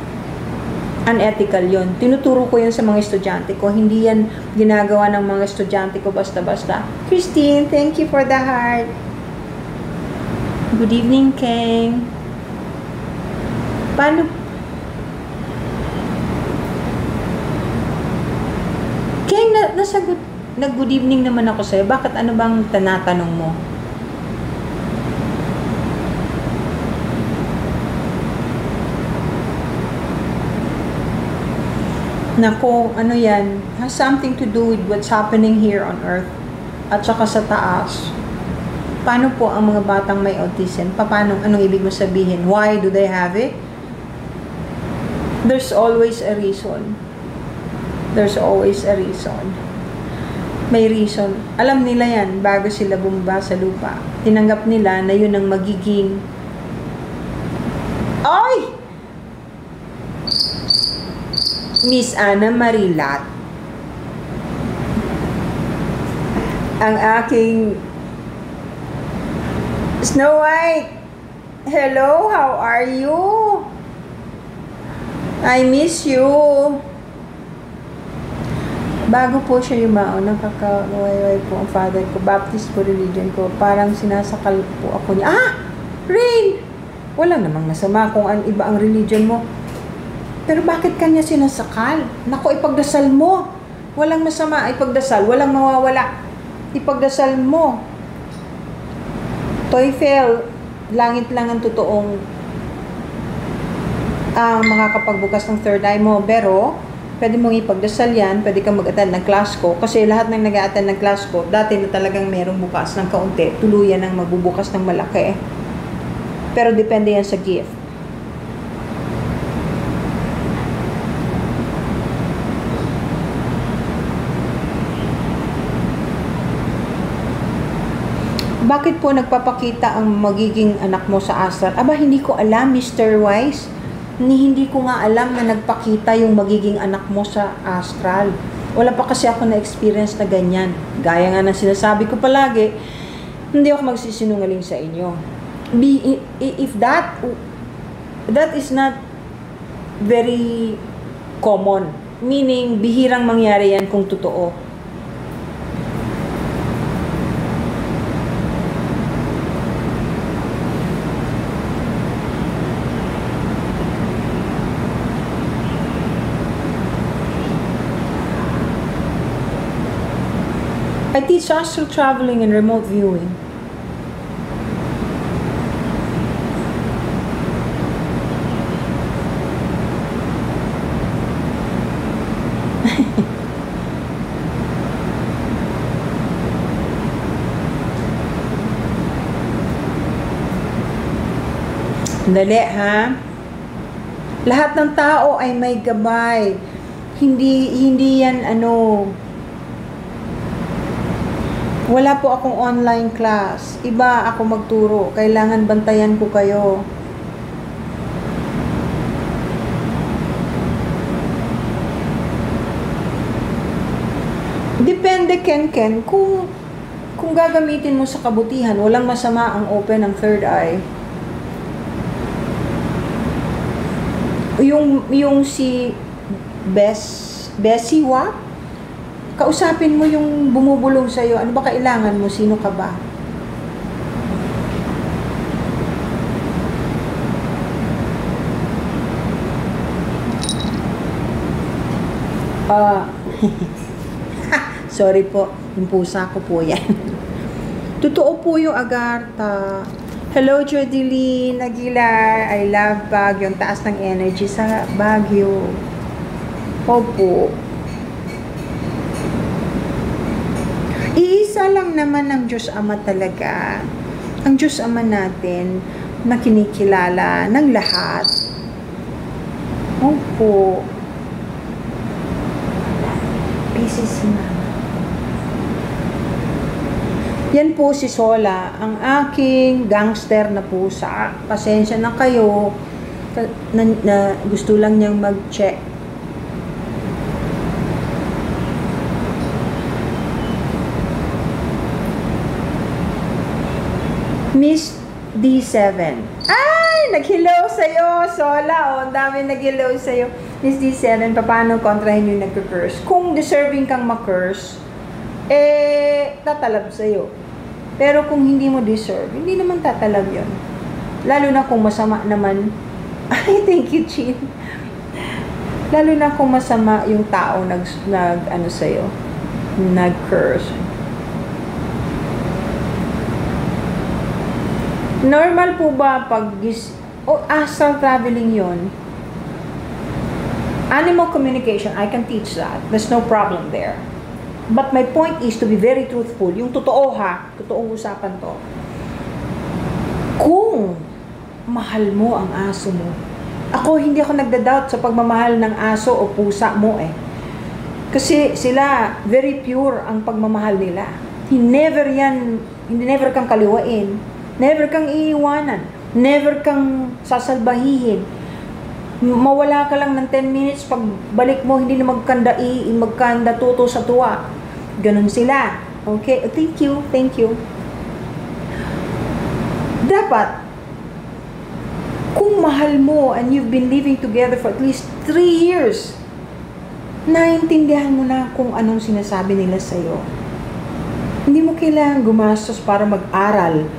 Speaker 1: Unethical yun. Tinuturo ko yan sa mga estudyante ko. Hindi yan ginagawa ng mga estudyante ko basta-basta. Christine, thank you for the heart. Good evening, Keng. Paano? Keng, nasagot. Nag-good evening naman ako sa'yo. Bakit ano bang tanatanong mo? Nako, ano yan? Has something to do with what's happening here on earth. At saka sa taas. Paano po ang mga batang may autism? Anong ibig mo sabihin? Why do they have it? There's always a reason. There's always a reason. May reason. Alam nila yan bago sila bumaba sa lupa. Tinanggap nila na yun ang magiging... Ay! Miss Ana Marilat. Ang aking Snow White. Hello, how are you? I miss you. Bago po siya yumao, nakakawayway po ang father ko, Baptist po religion ko, parang sinasakal po ako niya. Ah! Rain! Wala namang masama kung iba ang religion mo. Pero bakit kanya sinasakal? Naku, ipagdasal mo. Walang masama, ipagdasal. Walang mawawala. Ipagdasal mo. TOEFL, langit lang ang totoong makakapagbukas ng third eye mo. Pero, pwede mong ipagdasal yan, pwede kang mag-attend ng class ko. Kasi lahat ng nag-attend ng class ko, dati na talagang merong bukas ng kaunti, tuluyan ng magbubukas ng malaki. Pero depende yan sa gift. Bakit po nagpapakita ang magiging anak mo sa astral? Aba, hindi ko alam, Mr. Wise. Hindi ko nga alam na nagpakita yung magiging anak mo sa astral. Wala pa kasi ako na-experience na ganyan. Gaya nga ng sinasabi ko palagi, hindi ako magsisinungaling sa inyo. If that is not very common, meaning bihirang mangyari yan kung totoo. I teach astral traveling and remote viewing. Dali, ha? Lahat ng tao ay may gabay. Hindi yan wala po akong online class. Iba ako magturo. Kailangan bantayan ko kayo. Depende, Ken, kung gagamitin mo sa kabutihan, walang masama ang open ng third eye. Yung si Bessie Wa, kausapin mo yung bumubulong sa'yo. Ano ba kailangan mo? Sino ka ba? Sorry po. Yung pusa ko po yan. Totoo po yung Agartha. Hello, Jodeline Aguilar. I love Baguio. Yung taas ng energy sa Baguio. Opo. Iisa lang naman ang Diyos Ama talaga. Ang Diyos Ama natin na kinikilala ng lahat. Opo. Busy si Mama. Yan po si Sola, ang aking gangster na pusa. Pasensya na kayo na gusto lang niyang mag-check. Miss D7. Ay! Nag-hello sa'yo, Sola. Ang dami nag-hello sa'yo. Miss D7, paano kontrahin yung nag-curse? Kung deserving kang ma-curse, tatalab sa'yo. Pero kung hindi mo deserve, hindi naman tatalab yun. Lalo na kung masama naman. Ay, thank you, Chin. Lalo na kung masama yung tao sa'yo, nag-curse. Normal po ba pag astral traveling yon? Animal communication, I can teach that. There's no problem there. But my point is to be very truthful. Yung totoo, ha? Totoong usapan to. Kung mahal mo ang aso mo, Hindi ako nagda-doubt sa pagmamahal ng aso o pusa mo eh. Kasi sila, very pure ang pagmamahal nila. Never kang kaliwain. Never kang iiwanan. Never kang sasalbahihin. Mawala ka lang ng 10 minutes, pag balik mo, hindi na magkanda tuto sa tuwa. Ganun sila. Okay? Thank you. Dapat, kung mahal mo and you've been living together for at least 3 years, naintindihan mo na kung anong sinasabi nila sa'yo. Hindi mo kailangan gumastos para mag-aral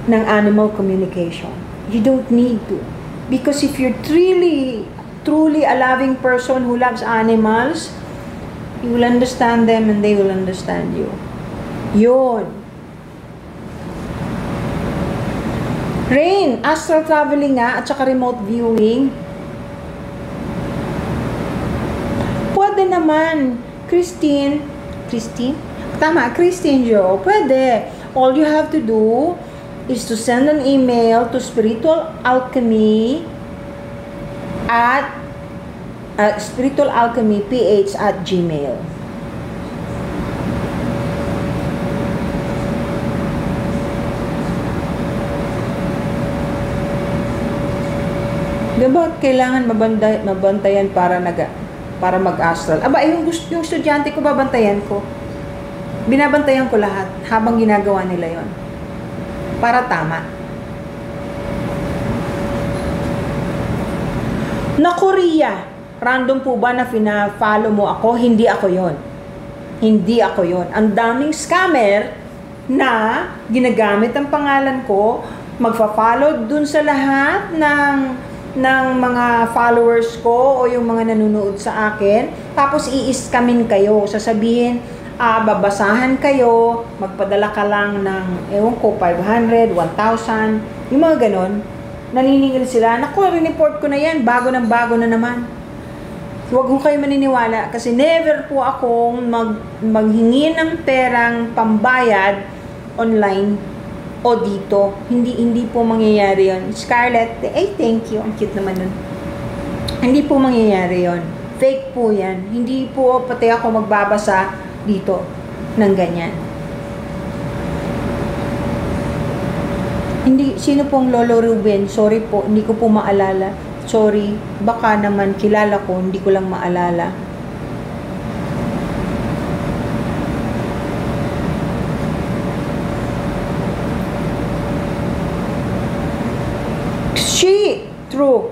Speaker 1: ng animal communication. You don't need to. Because if you're truly a loving person who loves animals, you will understand them and they will understand you. Yun. Rain, astral traveling nga at saka remote viewing. Pwede naman, Christine Jo, pwede. All you have to do is to send an email to spiritualalchemy at spiritualalchemyph@gmail. Diba kailangan mabantayan para mag-astral? Yung estudyante ko, babantayan ko. Binabantayan ko lahat habang ginagawa nila yon para tama. Na Korea, random po ba na fina-follow mo ako? Hindi ako yon. Ang daming scammer na ginagamit ang pangalan ko, magfa-follow dun sa lahat ng mga followers ko o yung mga nanonood sa akin, tapos i-scamin kayo, sasabihin, babasahan kayo, magpadala ka lang ng, 500, 1,000, yung mga ganon, naniningil sila, naku, report ko na yan, bago na naman. Huwag ko kayo maniniwala, kasi never po akong maghingi ng perang pambayad online o dito. Hindi po mangyayari yon. Scarlett, thank you. Ang cute naman nun. Hindi po mangyayari yon. Fake po yan. Hindi po pati ako magbabasa dito ng ganyan. Sino pong Lolo Ruben? Sorry po, hindi ko po maalala. Sorry, baka naman kilala ko, hindi ko lang maalala. True.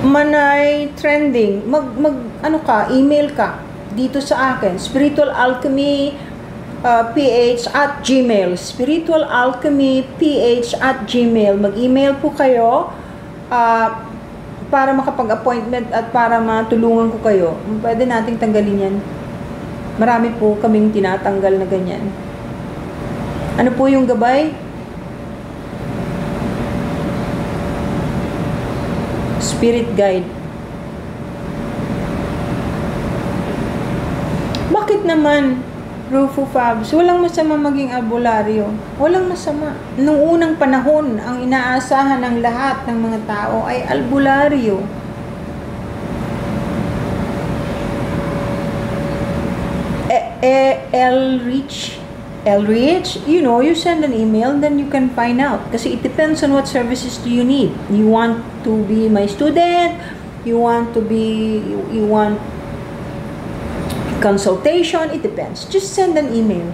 Speaker 1: Manay trending. Email ka dito sa akin. Spiritualalchemy ph@gmail. Spiritualalchemyph@gmail. Mag-email po kayo para makapag-appointment at para matulungan ko kayo. Pwede nating tanggalin yan. Marami po kaming tinatanggal na ganyan. Ano po yung gabay? Spirit guide. Bakit naman, Rufo Fabs, walang masama maging albularyo? Walang masama. Nung unang panahon, ang inaasahan ng lahat ng mga tao ay albularyo. Elrich, you send an email, then you can find out. Kasi it depends on what services do you need. You want to be my student, you want consultation, it depends. Just send an email.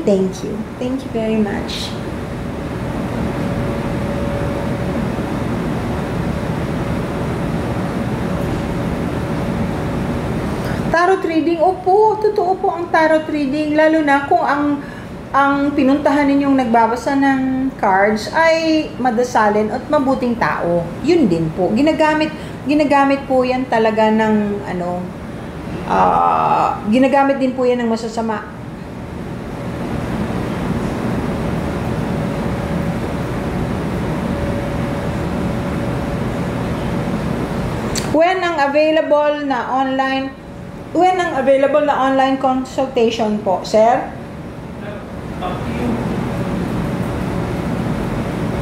Speaker 1: Thank you. Thank you very much. Tarot reading, opo, totoo po ang tarot reading, lalo na kung ang pinuntahan ninyong nagbabasa ng cards ay madasalin at mabuting tao. Yun din po. Ginagamit po yan talaga ng ginagamit din po yan ng masasama. When ang available na online consultation po, sir?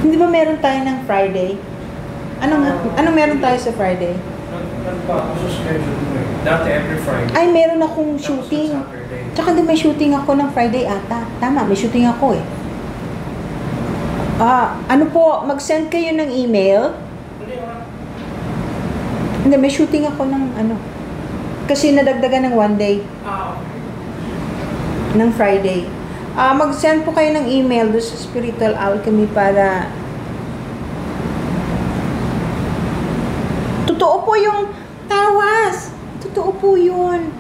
Speaker 1: Hindi ba meron tayo ng Friday? Anong meron tayo sa Friday?
Speaker 2: Nagbago sa schedule mo eh. Dati every Friday.
Speaker 1: Ay, meron akong
Speaker 2: Tapos
Speaker 1: shooting.
Speaker 2: sa Saturday.
Speaker 1: Tsaka din may shooting ako ng Friday ata. Tama, may shooting ako eh. Ano po, mag-send kayo ng email. Hindi, may shooting ako ng ano. Kasi nadagdagan ng 1 day.
Speaker 2: Okay.
Speaker 1: Ng Friday. Mag-send po kayo ng email doon sa Spiritual Alchemy para totoo po yung tawas. Totoo po yun.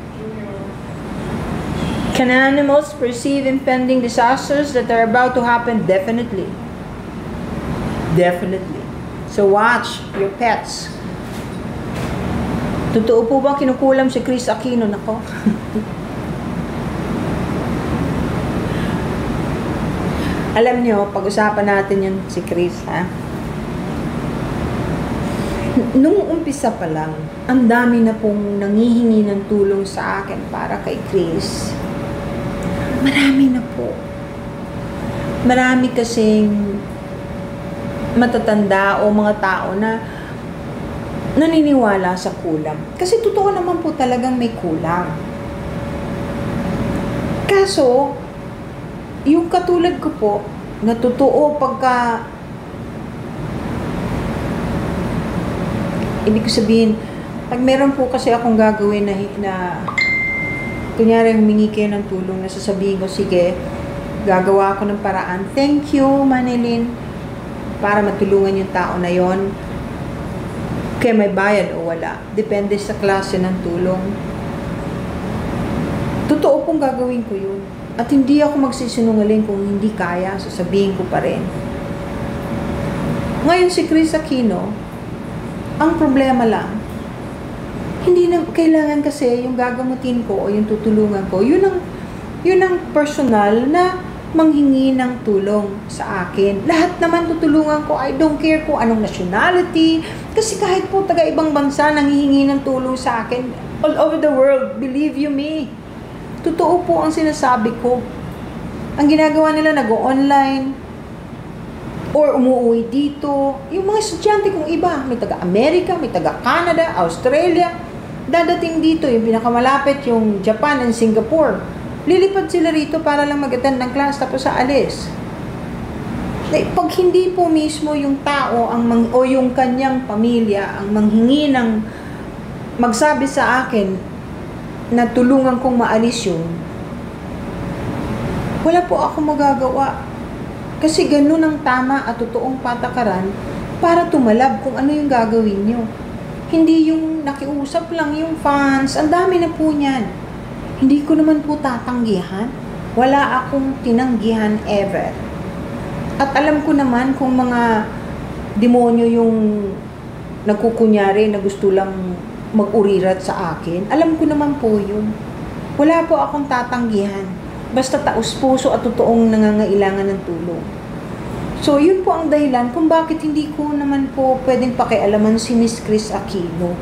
Speaker 1: Can animals perceive impending disasters that are about to happen? Definitely. Definitely. So watch your pets. Totoo po ba kinukulam si Chris Aquino? Nako. Alam nyo, pag-usapan natin yun si Chris, ha? Nung umpisa pa lang, ang dami na pong nangihingi ng tulong sa akin para kay Chris. Marami na po. Marami kasing matatanda o mga tao na naniniwala sa kulam. Kasi totoo naman po talagang may kulang. Kaso, yung katulad ko po, na totoo pagka ibig ko sabihin, pag meron po kasi akong gagawin na kunyari humingi kayo ng tulong na sasabihin ko, sige, gagawa ako ng paraan. Thank you, Manilyn, para matulungan yung tao na yon. Kaya may bayad o wala. Depende sa klase ng tulong. Totoo pong gagawin ko yun. At hindi ako magsisinungaling kung hindi kaya, sasabihin ko pa rin. Ngayon si Chris Aquino, ang problema lang, hindi na kailangan kasi yung gagamutin ko o yung tutulungan ko, yun ang personal na manghingi ng tulong sa akin. Lahat naman tutulungan ko, I don't care kung anong nationality, kasi kahit po taga ibang bansa nanghihingi ng tulong sa akin, all over the world, believe you me. Totoo po ang sinasabi ko. Ang ginagawa nila, nag-online, or umuwi dito. Yung mga estudyante kong iba, may taga-Amerika, may taga-Canada, Australia, dadating dito, yung pinakamalapit, yung Japan and Singapore. Lilipad sila rito para lang mag-attend ng class tapos aalis. Pag hindi po mismo yung tao o yung kanyang pamilya ang manghingi ng magsabi sa akin na tulungan kong maalis yun, wala po ako magagawa. Kasi ganun ang tama at totoong patakaran para tumalab kung ano yung gagawin nyo. Hindi yung nakiusap lang yung fans. Ang dami na po niyan. Hindi ko naman po tatanggihan. Wala akong tinanggihan ever. At alam ko naman kung mga demonyo yung nagkukunyari na gusto lang mag-urirat sa akin. Alam ko naman po yun. Wala po akong tatanggihan. Basta taos puso at totoong nangangailangan ng tulong. So, yun po ang dahilan kung bakit hindi ko naman po pwedeng pakialaman si Miss Chris Aquino.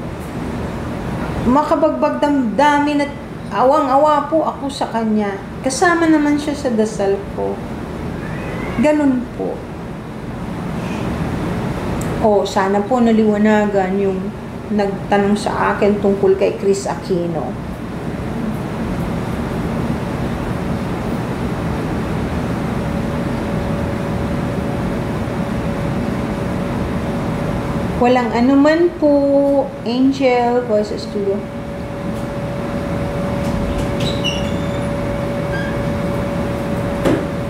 Speaker 1: Makabagbag damdamin at awang-awa po ako sa kanya. Kasama naman siya sa dasal ko. Ganun po. O, sana po naliwanagan yung nagtanong sa akin tungkol kay Chris Aquino. Walang anuman po, Angel Voice Studio.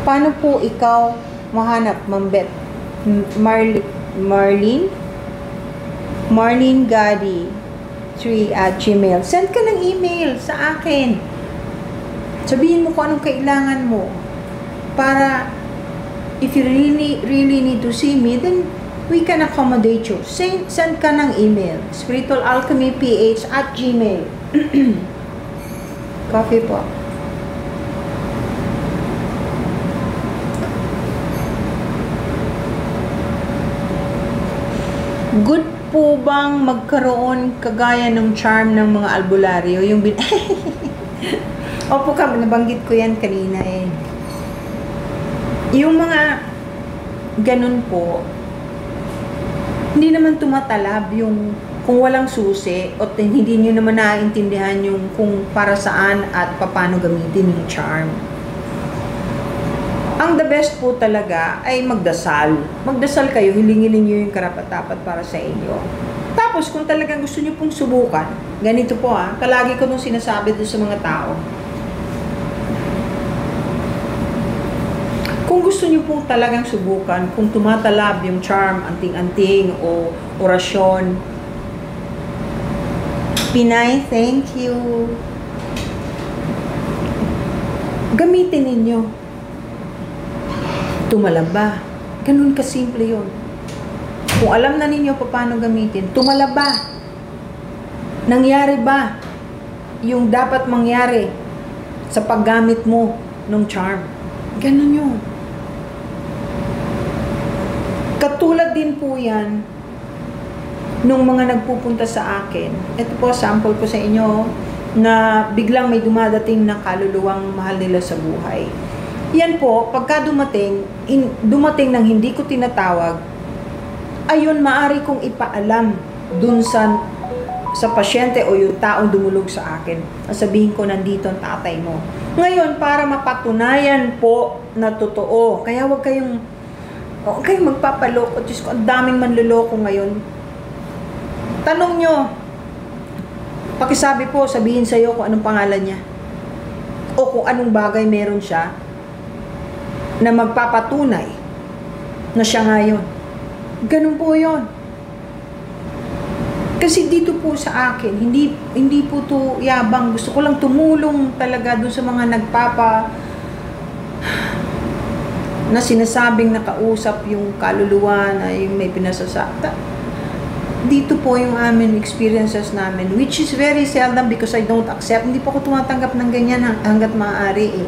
Speaker 1: Paano po ikaw mahanap, Mambet? Marlene Gadi 3@gmail. Send ka ng email sa akin. Sabihin mo kung anong kailangan mo. Para if you really need to see me, then we can accommodate you. Send ka ng email. spiritualalchemyph@gmail. Coffee po. Good po bang magkaroon kagaya ng charm ng mga albularyo? Yung Opo ka, nabanggit ko yan kanina eh. Yung mga ganun po, hindi naman tumatalab yung kung walang susi o hindi nyo naman naiintindihan yung kung para saan at paano gamitin yung charm. Ang the best po talaga ay magdasal. Magdasal kayo, hilingin nyo yung karapat-dapat para sa inyo. Tapos kung talagang gusto nyo pong subukan, ganito po palagi ko nung sinasabi doon sa mga tao. Kung gusto nyo pong talagang subukan, kung tumatalab yung charm, anting-anting o orasyon, Pinay, thank you. Gamitin ninyo. Tumalab ba? Ganun kasimple yun. Kung alam na ninyo paano gamitin, tumalab ba? Nangyari ba yung dapat mangyari sa paggamit mo ng charm? Ganun yun. Katulad din po yan nung mga nagpupunta sa akin. Ito po, sample ko sa inyo na biglang may dumadating na kaluluwang mahal nila sa buhay. Yan po, pagka dumating ng hindi ko tinatawag, ayun, maari kong ipaalam dun sa pasyente o yung taong dumulog sa akin. Sabihin ko, nandito ang tatay mo. Ngayon, para mapatunayan po na totoo, kaya huwag kayong magpapaloko. Diyos ko, ang daming manluloko ngayon. Tanong nyo, pakisabi po, sabihin sa'yo kung anong pangalan niya. O kung anong bagay meron siya na magpapatunay na siya ngayon. Ganun po yun. Kasi dito po sa akin, hindi po to yabang. Gusto ko lang tumulong talaga dun sa mga na sinasabing nakausap yung kaluluwa na yung may pinasasakta. Dito po yung amin experiences namin, which is very seldom because I don't accept. Hindi po ako tumatanggap ng ganyan hanggat maaari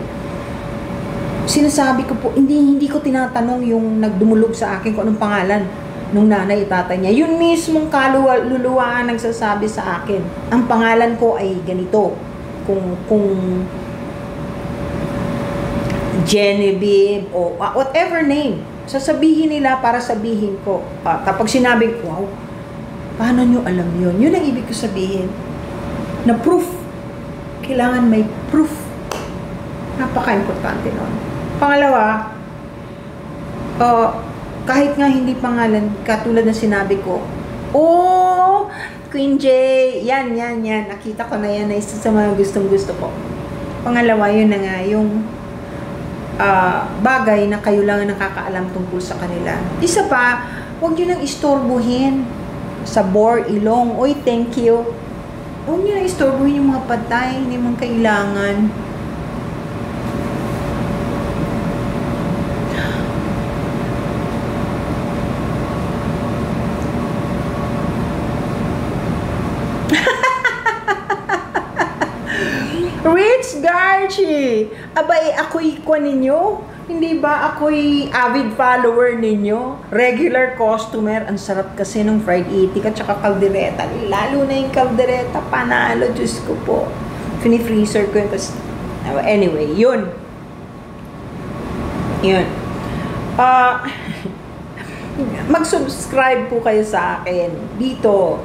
Speaker 1: Sinasabi ko po, hindi ko tinatanong yung nagdumulog sa akin kung anong pangalan nung nanay tatay niya. Yun mismong kaluluwa ang nagsasabi sa akin. Ang pangalan ko ay ganito. Kung Genevieve o whatever name, sasabihin nila para sabihin ko. Kapag sinabi ko, wow, paano nyo alam yun? Yun ang ibig ko sabihin. Na proof. Kailangan may proof. Napaka-importante nun. Pangalawa, kahit nga hindi pangalan, katulad na sinabi ko, Queen J, yan. Nakita ko na yan na isa sa mga gustong-gusto ko. Pangalawa, yun na nga, yung bagay na kayo lang nakakaalam tungkol sa kanila. Isa pa, huwag nyo nang istorbuhin sa bore, ilong, oy, thank you. Huwag nyo nang istorbuhin yung mga patay, hindi man kailangan. Rich Garchi! Abay, ako'y kwa ninyo? Hindi ba ako'y avid follower ninyo? Regular customer. Ang sarap kasi ng fried itik at saka kaldereta. Lalo na yung kaldereta. Panalo, Diyos ko po. Fini-freezer ko yun. Anyway, yun. Mag-subscribe po kayo sa akin. Dito.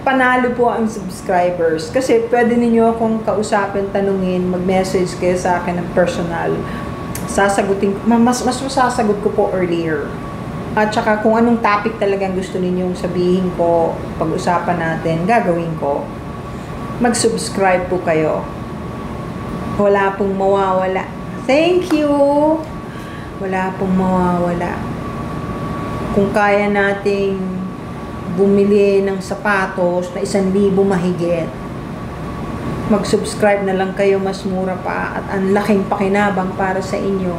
Speaker 1: Panalo po ang subscribers. Kasi pwede ninyo akong kausapin, tanungin, mag-message kayo sa akin ng personal. Sasagutin, mas masasagot ko po earlier. At saka kung anong topic talagang gusto ninyong sabihin ko, pag-usapan natin, gagawin ko. Mag-subscribe po kayo. Wala pong mawawala. Thank you! Wala pong mawawala. Kung kaya nating bumili ng sapatos na 1,000 mahigit, mag-subscribe na lang kayo, mas mura pa at ang laking pakinabang para sa inyo.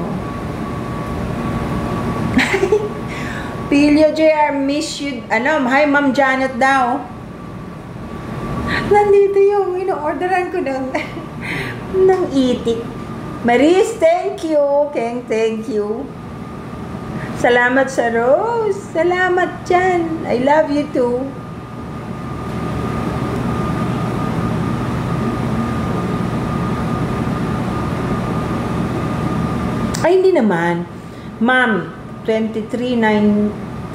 Speaker 1: Pilio JR, miss you. Hi Ma'am Janet daw. Nandito yung ino-orderan ko ng itik. Maris, thank you. Keng, thank you. Salamat sa Rose. Salamat dyan. I love you too. Ay, hindi naman. Ma'am, 239612.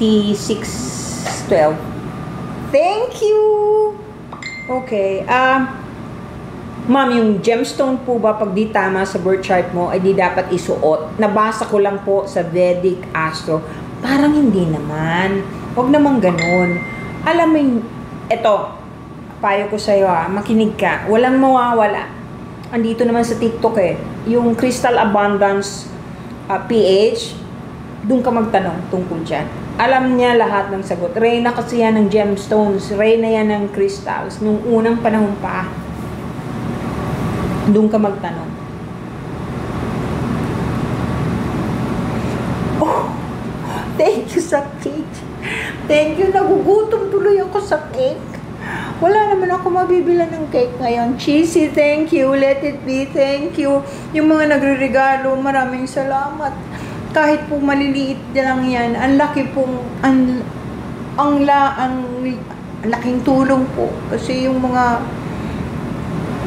Speaker 1: Thank you! Okay, ma'am, yung gemstone po ba pag di tama sa birth chart mo ay di dapat isuot? Nabasa ko lang po sa Vedic Astro. Parang hindi naman. Huwag naman ganun. Alam mo yung, eto, payo ko sa'yo makinig ka. Walang mawawala. Andito naman sa TikTok yung Crystal Abundance PH, doon ka magtanong tungkol dyan. Alam niya lahat ng sagot. Reyna kasi yan ng gemstones. Reyna yan ng crystals. Nung unang panahon pa. Doon ka magtanong. Oh, thank you sa cake. Thank you. Nagugutom tuloy ako sa cake. Wala naman ako mabibila ng cake ngayon. Cheesy, thank you. Let it be, thank you. Yung mga nagre-regalo, maraming salamat. Kahit po maliliit lang yan, ang laki pong, ang laking tulong po. Kasi yung mga,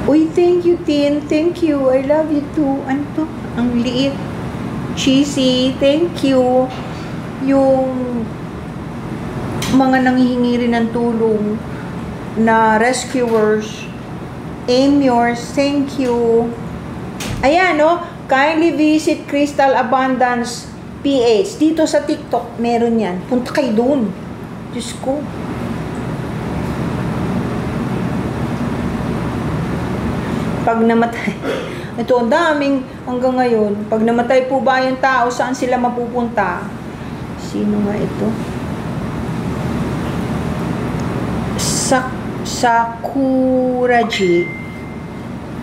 Speaker 1: uy, thank you, Tin. Thank you. I love you too. Ano to? Ang liit. Cheesy. Thank you. Yung mga nanghihingi rin ng tulong na rescuers. Aim yours. Thank you. Ayan, no? Kindly visit Crystal Abundance PH. Dito sa TikTok, meron yan. Punta kayo doon. Diyos ko. Pag namatay, ito ang daming hanggang ngayon. Pag namatay po ba yung tao, saan sila mapupunta? Sino nga ito? Sakuraji.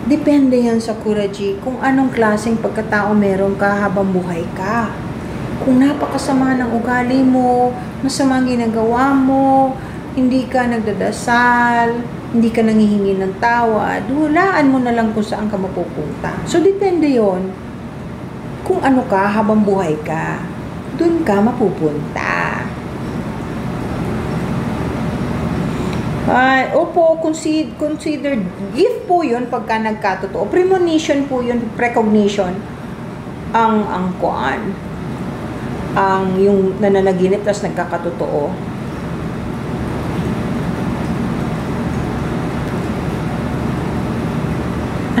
Speaker 1: Depende yan sa Kuraji kung anong klaseng pagkatao meron ka habang buhay ka. Kung napakasama ng ugali mo, masama ang ginagawa mo, hindi ka nagdadasal, hindi ka nanghihingi ng tawad, hulaan mo na lang kung saan ka mapupunta. So, depende yon kung ano ka habang buhay ka. Doon ka mapupunta. Opo, considered gift po yun pagka nagkatotoo. Premonition po yun, precognition. Ang kuan. Ang yung nananaginip tas nagkakatotoo.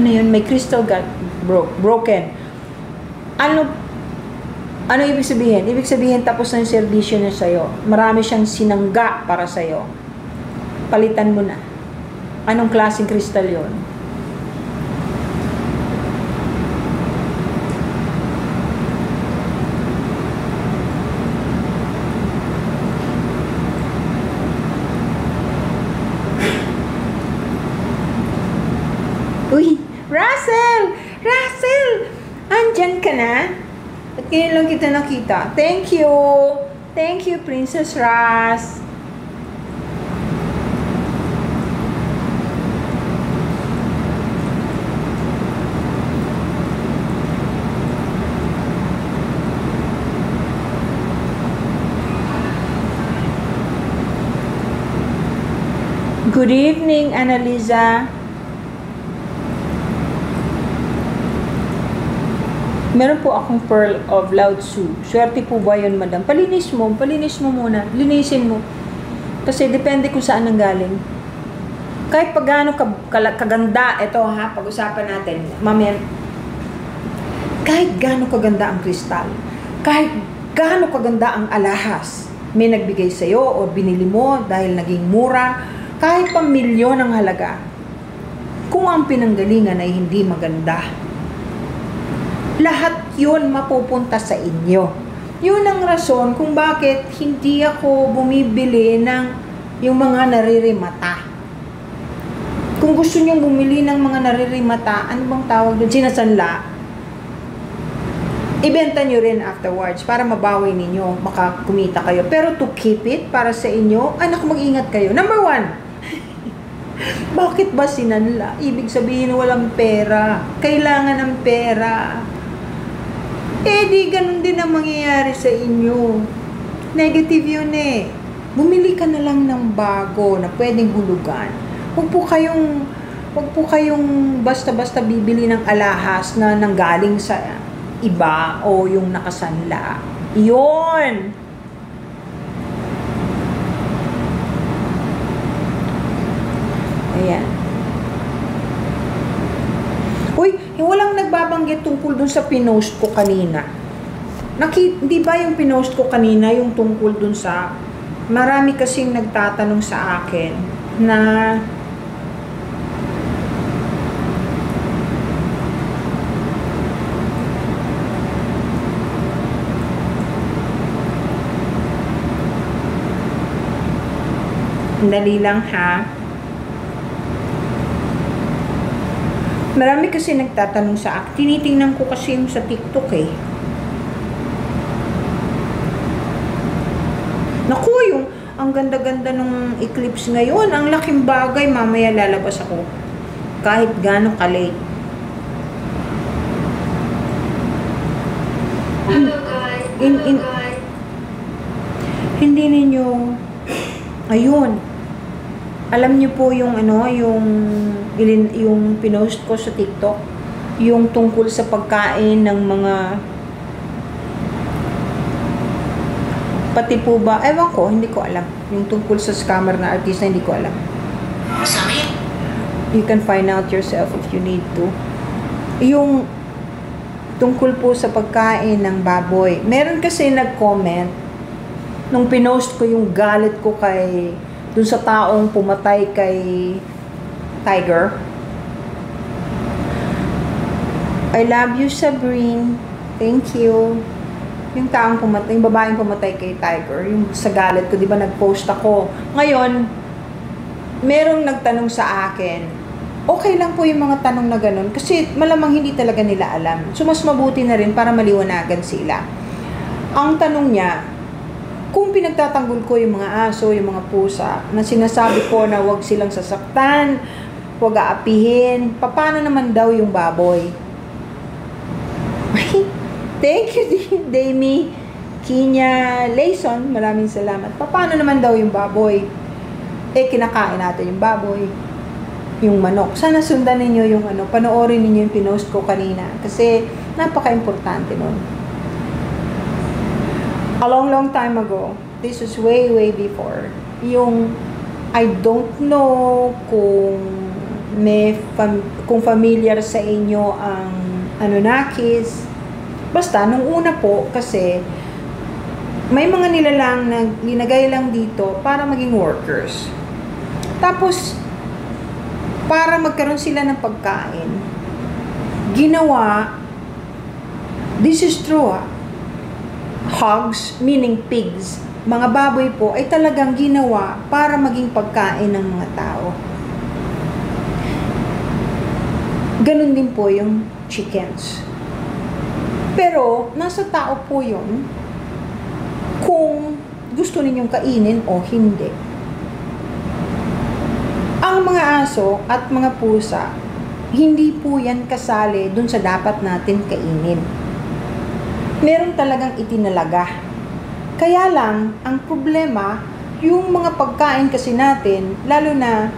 Speaker 1: Ano yun? May crystal got broken. Ano ibig sabihin? Ibig sabihin tapos na yung servisyo niya sa'yo. Marami siyang sinangga para sa'yo. Palitan mo na. Anong klaseng kristal yon? Uy! Russell! Russell! Andyan ka na? At ngayon lang kita nakita. Thank you! Thank you, Princess Ras! Good evening, Annalisa. Meron po akong Pearl of Lao Tzu. Swerte po ba yun, madam? Palinis mo muna. Linisin mo. Kasi depende kung saan nanggaling. Kahit pag gaano kaganda, ito pag-usapan natin, mamaya, kahit gaano kaganda ang kristal, kahit gaano kaganda ang alahas, may nagbigay sa'yo o binili mo dahil naging mura, kahit pa milyon ang halaga, kung ang pinanggalingan ay hindi maganda, lahat yun mapupunta sa inyo. Yun ang rason kung bakit hindi ako bumibili ng yung mga naririmata. Kung gusto nyong bumili ng mga naririmata, ano bang tawag doon? Sinasanla. Ibenta nyo rin afterwards para mabawi ninyo, makakumita kayo. Pero to keep it para sa inyo, anak, mag-ingat kayo. Number 1, bakit ba sinanla? Ibig sabihin walang pera. Kailangan ng pera. Di ganun din ang mangyayari sa inyo. Negative yun Bumili ka na lang ng bago na pwedeng hulugan. Huwag po kayong basta-basta bibili ng alahas na nanggaling sa iba o yung nakasanla. Yun! Ayan. Uy, walang nagbabanggit tungkol dun sa pinost ko kanina. Di ba yung pinost ko kanina, yung tungkol dun sa, marami kasing nagtatanong sa akin na dali lang ha. Marami kasi nagtatanong sa akin. Tinitingnan ko kasi yung sa TikTok eh. Naku, yung ang ganda-ganda ng eclipse ngayon. Ang laking bagay. Mamaya lalabas ako. Kahit gano'ng ka-late.
Speaker 3: Hello guys. Hello guys.
Speaker 1: Hindi ninyo, ayun, alam niyo po yung ano, yung pinost ko sa TikTok, yung tungkol sa pagkain ng mga, pati po ba, ewan ko, hindi ko alam, yung tungkol sa scammer na artista, hindi ko alam. You can find out yourself if you need to. Yung tungkol po sa pagkain ng baboy, meron kasi nag-comment nung pinost ko yung galit ko kay dun sa taong pumatay kay Tiger. I love you, Sabrine. Thank you. Yung taong pumatay, yung babaeng pumatay kay Tiger, yung sa galit ko, di ba nag-post ako. Ngayon, merong nagtanong sa akin, okay lang po yung mga tanong na ganun, kasi malamang hindi talaga nila alam. So, mas mabuti na rin para maliwanagan sila. Ang tanong niya, kung pinagtatanggol ko yung mga aso, yung mga pusa, na sinasabi ko na wag silang sasaktan, wag aapihin, paano naman daw yung baboy? Thank you, Dami Kinya Layson. Maraming salamat. Paano naman daw yung baboy? Eh, kinakain natin yung baboy. Yung manok. Sana sundan ninyo yung ano, panoorin ninyo yung pinost ko kanina. Kasi, napaka-importante nun. A long time ago, this was way before, yung, I don't know kung kung familiar sa inyo ang Anunnakis. Basta, nung una po, kasi, may mga nilalang na ginagay lang dito para maging workers. Tapos, para magkaroon sila ng pagkain, ginawa, this is true hogs, meaning pigs, mga baboy po, ay talagang ginawa para maging pagkain ng mga tao. Ganun din po yung chickens. Pero, nasa tao po yun kung gusto ninyong kainin o hindi. Ang mga aso at mga pusa, hindi po yan kasali dun sa dapat natin kainin. Meron talagang itinalaga. Kaya lang, ang problema, yung mga pagkain kasi natin, lalo na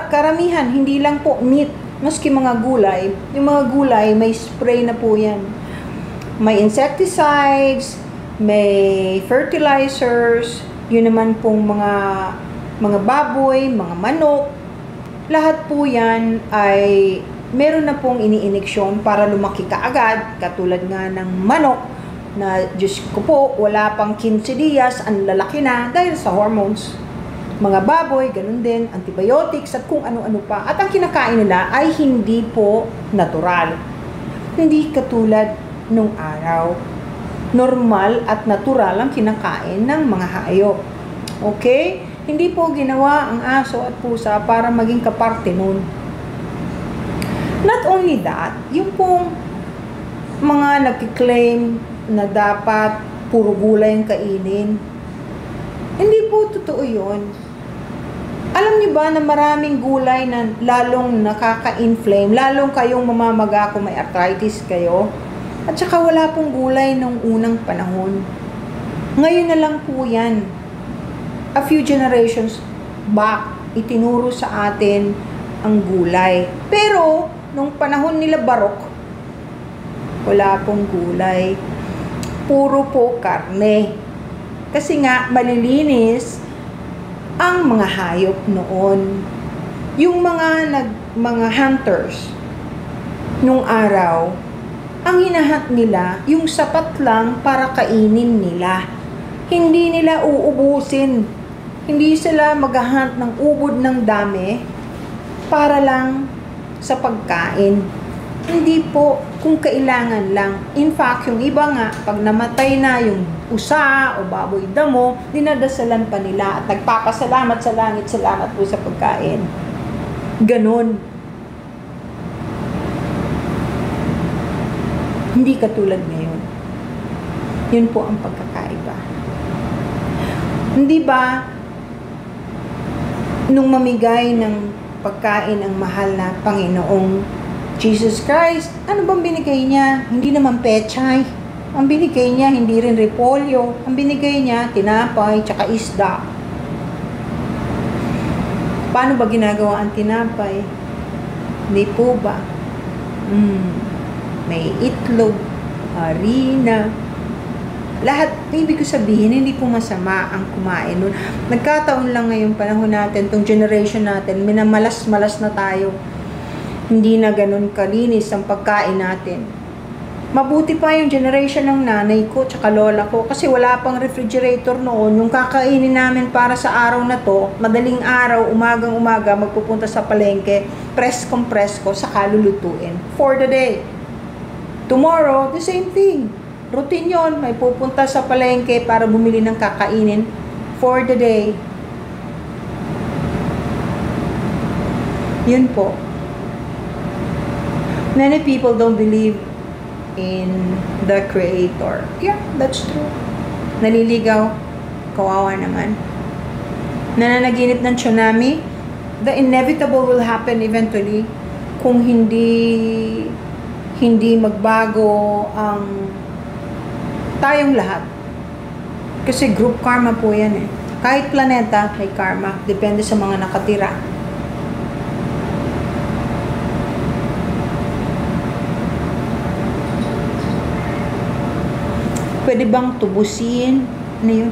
Speaker 1: karamihan, hindi lang po meat, maski mga gulay, yung mga gulay, may spray na po yan. May insecticides, may fertilizers, yun naman pong mga baboy, mga manok, lahat po yan ay meron na pong ini-ineksyon para lumaki kaagad, katulad nga ng manok na, Diyos ko po, wala pang 15 dias, ang lalaki na dahil sa hormones. Mga baboy, ganun din, antibiotics at kung ano-ano pa. At ang kinakain nila ay hindi po natural. Hindi katulad nung araw. Normal at natural ang kinakain ng mga hayop. Okay? Hindi po ginawa ang aso at pusa para maging kaparte nun. Not only that, yung pong mga nagkiklaim na dapat puro gulay ang kainin, hindi po totoo yun. Alam niyo ba na maraming gulay na lalong nakaka-inflame, lalong kayong mamamaga kung may arthritis kayo, at saka wala pong gulay nung unang panahon. Ngayon na lang po yan. A few generations back, itinuro sa atin ang gulay. Pero, nung panahon nila Barok, Wala pong gulay. Puro po karne. Kasi nga, malilinis ang mga hayop noon. Yung mga hunters, nung araw, ang hinahat nila, yung sapat lang para kainin nila. Hindi nila uubusin. Hindi sila maghahunt ng ubod ng dami para lang sa pagkain. Hindi po, kung kailangan lang. In fact, yung iba nga, pag namatay na yung usa o baboy damo, dinadasalan pa nila at nagpapasalamat sa langit, salamat po sa pagkain. Ganon. Hindi katulad ngayon. Yun po ang pagkakaiba. Hindi ba, nung mamigay ng pagkain ang mahal na Panginoong Jesus Christ, ano bang binigay niya? Hindi naman pechay. Ang binigay niya, hindi rin repolyo. Ang binigay niya, tinapay, tsaka isda. Paano ba ginagawa ang tinapay? Hindi po ba? May itlog, harina, lahat, ibig ko sabihin, hindi po masama ang kumain nun. Nagkataon lang ngayong panahon natin, tong generation natin, minamalas-malas na tayo. Hindi na ganun kalinis ang pagkain natin. Mabuti pa yung generation ng nanay ko tsaka lola ko kasi wala pang refrigerator noon. Yung kakainin namin para sa araw na to, madaling araw, umagang-umaga, magpupunta sa palengke, presko, saka lulutuin for the day. Tomorrow, the same thing. Routine yon, may pupunta sa palengke para bumili ng kakainin for the day. Yun po. Many people don't believe in the Creator. Yeah, that's true. Naliligaw. Kawawa naman. Nananaginip ng tsunami. The inevitable will happen eventually kung hindi magbago ang tayong lahat. Kasi group karma po yan eh. Kahit planeta, may karma. Depende sa mga nakatira. Pwede bang tubusin? Ano yun?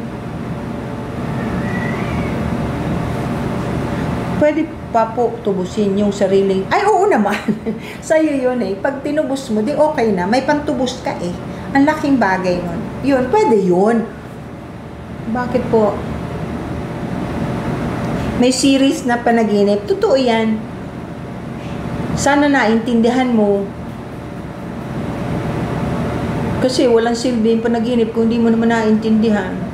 Speaker 1: Pwede pa po tubusin yung sariling... Ay, oo naman. Sa'yo yun eh. Pag tinubos mo, di okay na. May pantubos ka eh. Ang laking bagay nun. Yun, pwede yun. Bakit po? May series na panaginip. Totoo yan. Sana naintindihan mo. Kasi walang silbi yung panaginip kung hindi mo naman naintindihan.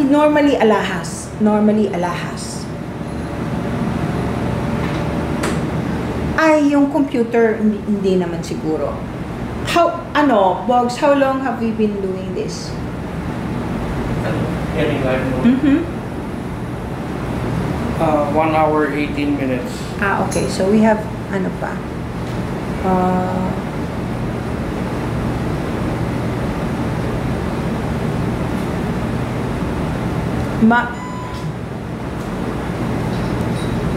Speaker 1: Normally alahas. Ay, yung computer, hindi naman siguro. Bugs, how long have we been doing this?
Speaker 2: Getting live mode. 1 hour, 18 minutes.
Speaker 1: Okay. So, we have, pa?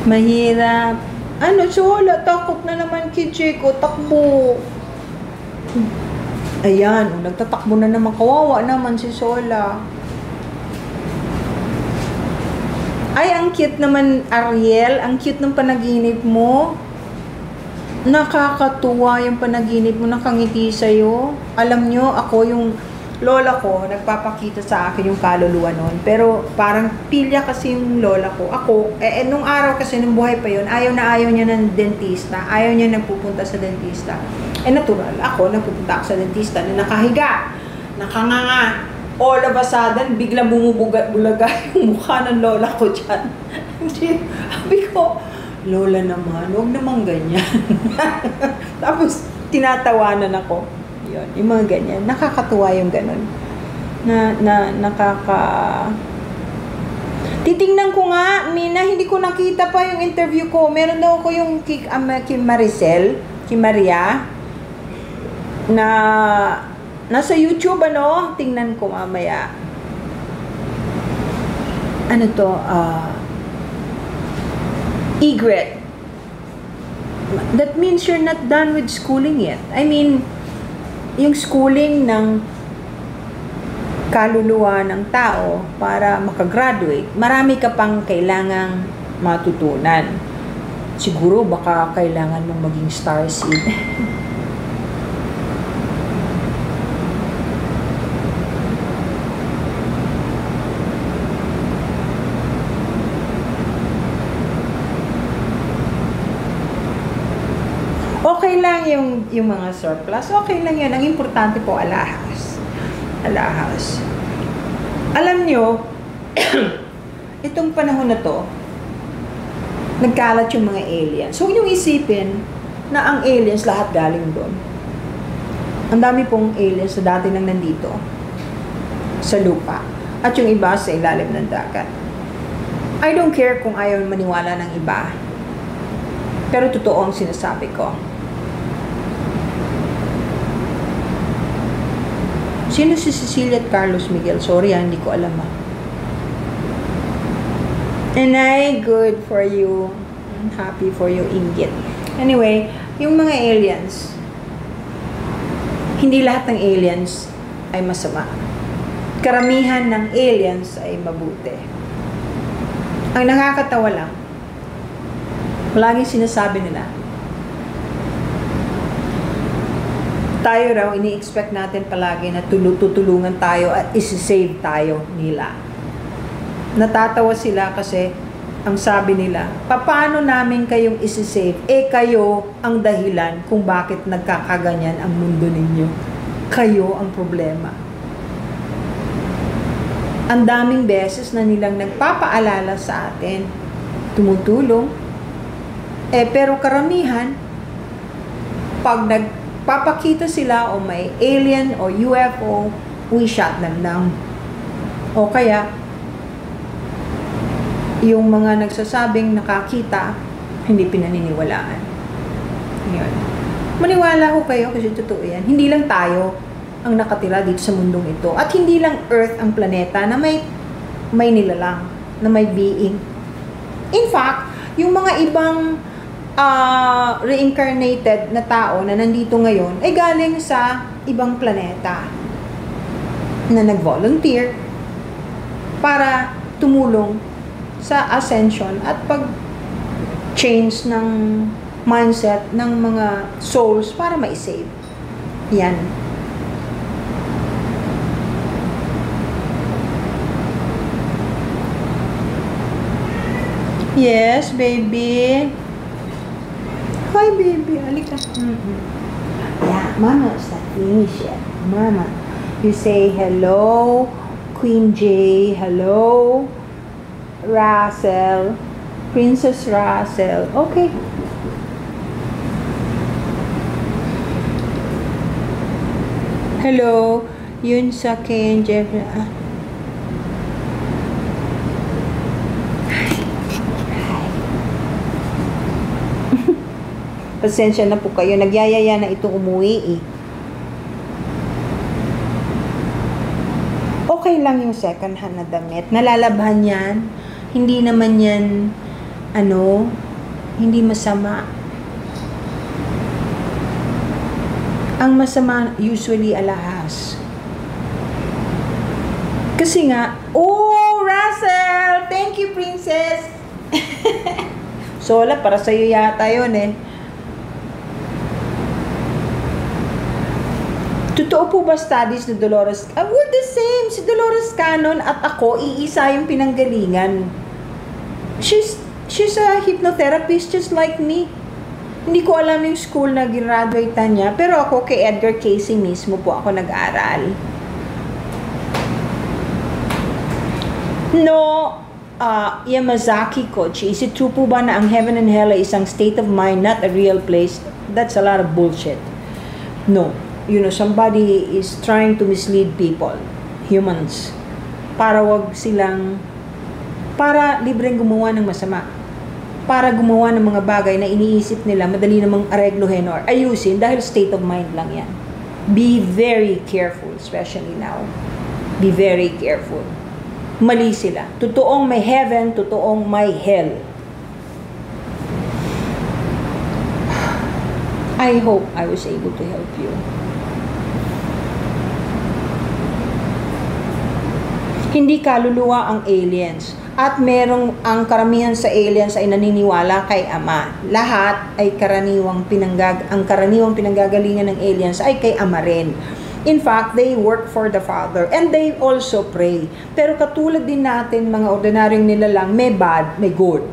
Speaker 1: Mahirap. Sola, takot na naman Kichiko, takbo. Ayan, nagtatakbo na naman, kawawa naman si Sola. Ay, ang cute naman, Ariel. Ang cute ng panaginip mo. Nakakatuwa yung panaginip mo, nakangiti sa'yo. Alam nyo, ako yung lola ko, nagpapakita sa akin yung kaluluwa noon. Pero parang pilya kasi yung lola ko. Ako, nung araw kasi, nung buhay pa yun, ayaw niya ng dentista. Ayaw niya nagpupunta sa dentista. Natural. Ako, nagpupunta ako sa dentista na nakahiga, nakanganga. All of a sudden, biglang bumubulaga yung mukha ng lola ko dyan. Sabi ko, lola naman, huwag naman ganyan. Tapos, tinatawanan ako. Yun, yung mga ganyan. Nakakatuwa yung ganun. Titingnan ko nga, Mina, hindi ko nakita pa yung interview ko. Meron daw ako yung kay Maria, na nasa YouTube, tingnan ko mamaya. egret. That means you're not done with schooling yet. I mean, yung schooling ng kaluluwa ng tao para makagraduate, marami ka pang kailangang matutunan. Siguro baka kailangan mong maging starseed. Okay lang yung mga surplus. Okay lang yan. Ang importante po, alahas. Alahas. Alam nyo, itong panahon na to, nagkalat yung mga aliens. So, yung isipin na ang aliens lahat galing doon. Ang dami pong aliens na dati nang nandito sa lupa. At yung iba sa ilalim ng dagat. I don't care kung ayaw maniwala ng iba. Pero totoo ang sinasabi ko. Sino si Cecilia at Carlos Miguel? Sorry, hindi ko alam. And good for you. I'm happy for you, Inggit. Anyway, yung mga aliens, hindi lahat ng aliens ay masama. Karamihan ng aliens ay mabuti. Ang nakakatawa lang, palaging sinasabi nila, tayo raw, ini-expect natin palagi na tutulungan tayo at isi-save tayo nila. Natatawa sila kasi ang sabi nila, paano namin kayong isi-save? Kayo ang dahilan kung bakit nagkakaganyan ang mundo ninyo. Kayo ang problema. Ang daming beses na nilang nagpapaalala sa atin, tumutulong. Pero karamihan, pag nagpapakita sila o may alien o UFO, we shut them down. O kaya, yung mga nagsasabing nakakita, hindi pinaniniwalaan. Yun. Maniwala ko kayo kasi totoo yan. Hindi lang tayo ang nakatira dito sa mundong ito. At hindi lang Earth ang planeta na may nilalang, na may being. In fact, yung mga ibang reincarnated na tao na nandito ngayon ay galing sa ibang planeta na nag-volunteer para tumulong sa ascension at pag-change ng mindset ng mga souls para ma-save. Yan. Yes, baby. Hi, baby. Halika. Yeah, Mama's not finished yet. Mama. You say hello, Queen J. Hello, Russell. Princess Russell. Okay. Hello. Yun sa Ken Jeffrey. Pasensya na po kayo. Nagyayaya na itong umuwi eh. Okay lang yung second hand na damit. Nalalabhan yan. Hindi naman yan, hindi masama. Ang masama, usually alahas. Kasi nga, oh, Russell! Thank you, Princess! Sola, para sa'yo yata yun eh. Totoo po ba studies ni Dolores? We're the same. Si Dolores Cannon at ako, iisa yung pinanggalingan. She's a hypnotherapist just like me. Hindi ko alam yung school na graduatean niya. Pero ako kay Edgar Cayce mismo po ako nag-aral. No, Yamazaki Kochi, is it true po ba na ang heaven and hell ay isang state of mind, not a real place? That's a lot of bullshit. No. Somebody is trying to mislead people, humans, para libreng gumawa ng masama, para gumawa ng mga bagay na iniisip nila madali namang aregluhin or ayusin dahil state of mind lang yan. Be very careful, especially now. Be very careful. Mali sila. Totoong may heaven, totoong may hell. I hope I was able to help you. Hindi kaluluwa ang aliens. At merong ang karamihan sa aliens ay naniniwala kay Ama. Lahat ay ang karaniwang pinanggagalingan ng aliens ay kay Ama rin. In fact, they work for the Father and they also pray. Pero katulad din natin, mga ordinaryong nilalang, may bad, may good.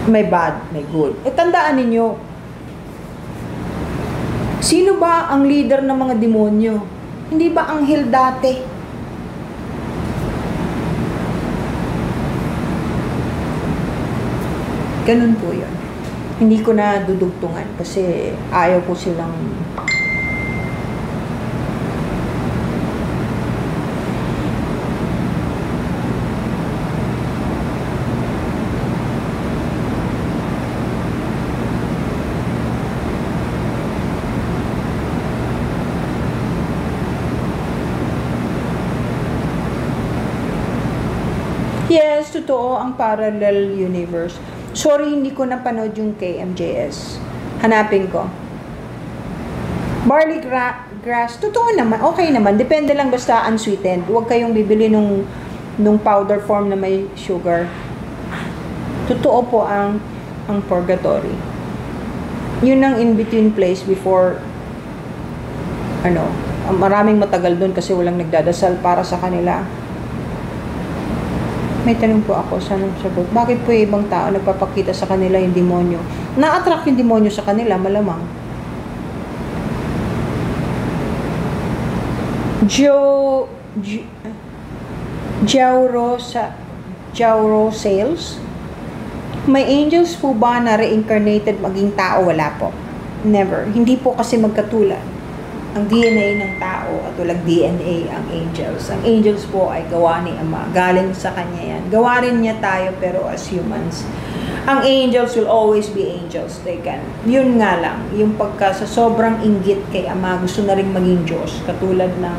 Speaker 1: May bad, may good. Tandaan ninyo, sino ba ang leader ng mga demonyo? Hindi ba anghel dati? Ganun po yun. Hindi ko na dudugtungan kasi ayaw ko silang Yes, totoo ang parallel universe. Sorry, hindi ko napanood yung KMJS. Hanapin ko. Barley grass, totoo naman, okay naman. Depende lang basta unsweetened. Huwag kayong bibili nung powder form na may sugar. Totoo po ang purgatory. Yun ang in-between place before, maraming matagal doon kasi walang nagdadasal para sa kanila. May tanong po ako, sanang sagot. Bakit po yung ibang tao nagpapakita sa kanila yung demonyo? Na-attract yung demonyo sa kanila, malamang. Jauro Sales? May angels po ba na reincarnated maging tao? Wala po. Never. Hindi po kasi magkatulad ang DNA ng tao at walang DNA ang angels. Ang angels po ay gawa ni Ama. Galing sa Kanya yan. Gawa rin niya tayo pero as humans. Ang angels will always be angels. Yun nga lang. Yung pagka sa sobrang inggit kay Ama, gusto na rin maging Diyos. Katulad ng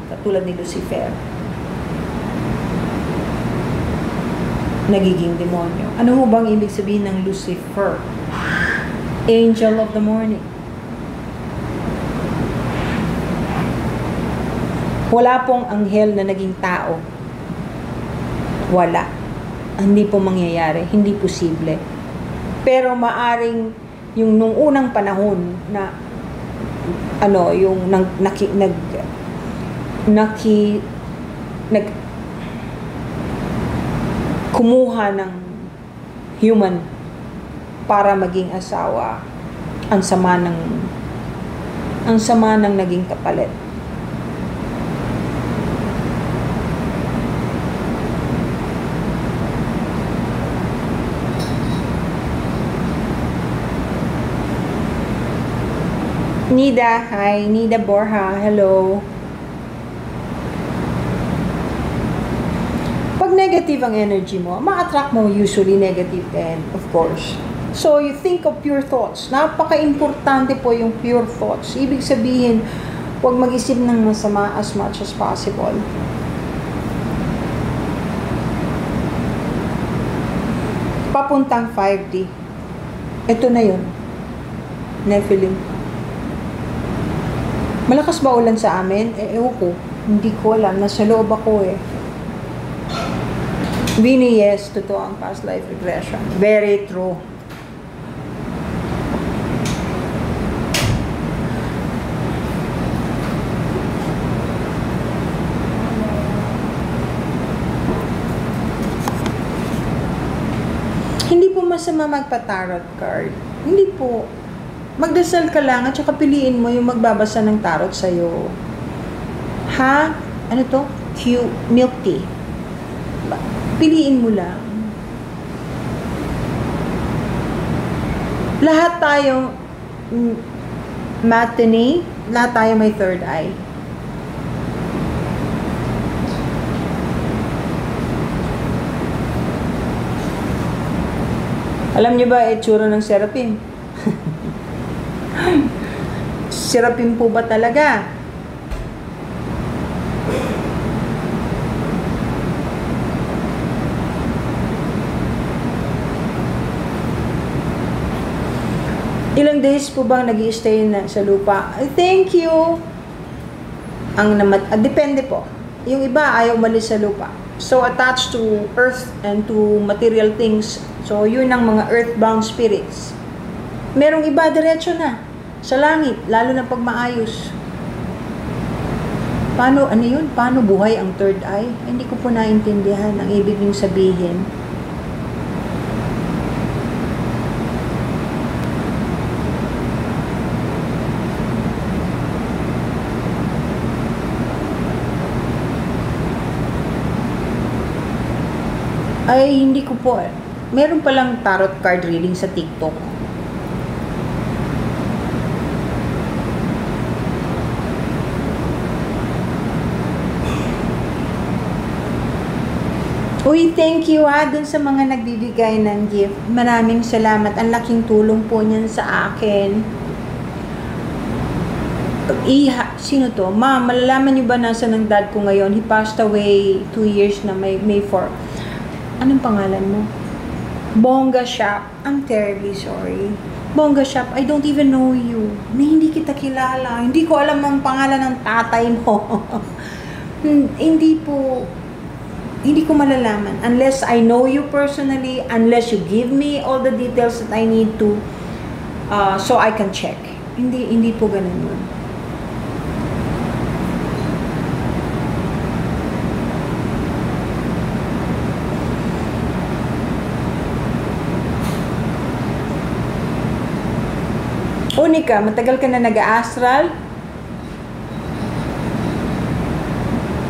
Speaker 1: katulad ni Lucifer. Nagiging demonyo. Ano ho bang ibig sabihin ng Lucifer? Angel of the morning. Wala pong anghel na naging tao. Wala. Hindi po mangyayari. Hindi posible. Pero maaring yung nung unang panahon na yung kumuha ng human para maging asawa, ang sama ng naging kapalit. Nida, hi. Nida Borja, hello. Pag negative ang energy mo, ma-attract mo usually negative din, of course. So, you think of pure thoughts. Napaka-importante po yung pure thoughts. Ibig sabihin, huwag mag-isip ng masama as much as possible. Papuntang 5D. Ito na yun. Nephilim. Malakas ba ulan sa amin? Ewan ko. Hindi ko alam. Nasa loob ako eh. Vinny, yes. Totoo ang past life regression. Very true. Hindi po masama magpa-tarot card. Hindi po. Magdasal ka lang at saka piliin mo yung magbabasa ng tarot sa'yo. Ha? Ano to? Milk tea. Piliin mo lang. Lahat tayo matinee, lahat tayo may third eye. Alam niyo ba itsura ng seraphim? Seraphim po ba talaga? Ilang days po bang nag-i-stay na sa lupa? Thank you. Depende po. Yung iba ayaw umalis sa lupa. So attached to earth and to material things. So yun ang mga earthbound spirits. Merong iba diretso na sa langit, lalo na pag maayos. Paano, ano yun? Paano buhay ang third eye? Hindi ko po naintindihan ang ibig niyong sabihin. Ay, hindi ko po. Meron palang tarot card reading sa TikTok. Uy, thank you dun sa mga nagbibigay ng gift. Maraming salamat. Ang laking tulong po niyan sa akin. Sino to? Ma'am, malalaman niyo ba nasa ng dad ko ngayon? He passed away 2 years na, May 4. Anong pangalan mo? Bongga Shop. I'm terribly sorry. Bongga Shop, I don't even know you. Hindi kita kilala. Hindi ko alam ang pangalan ng tatay mo. Hindi ko malalaman. Unless I know you personally, unless you give me all the details that I need to, so I can check. Hindi po ganun yun. Unika, matagal ka na nag-astral?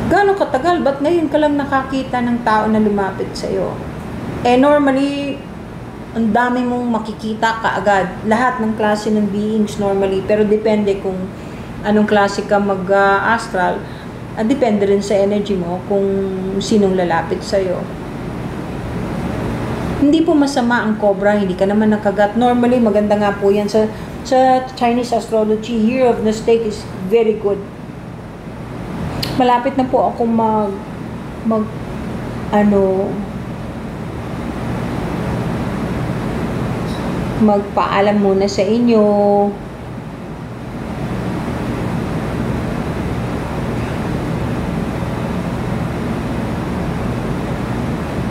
Speaker 1: Gano'ng katagal? Ba't ngayon ka lang nakakita ng tao na lumapit sa'yo? Normally, ang dami mong makikita kaagad. Lahat ng klase ng beings normally. Pero depende kung anong klase ka mag-astral. Depende rin sa energy mo kung sinong lalapit sa'yo. Hindi po masama ang cobra, hindi ka naman nakagat. Normally, maganda nga po yan. Sa Chinese astrology, Year of the Snake is very good. Malapit na po ako magpaalam muna sa inyo.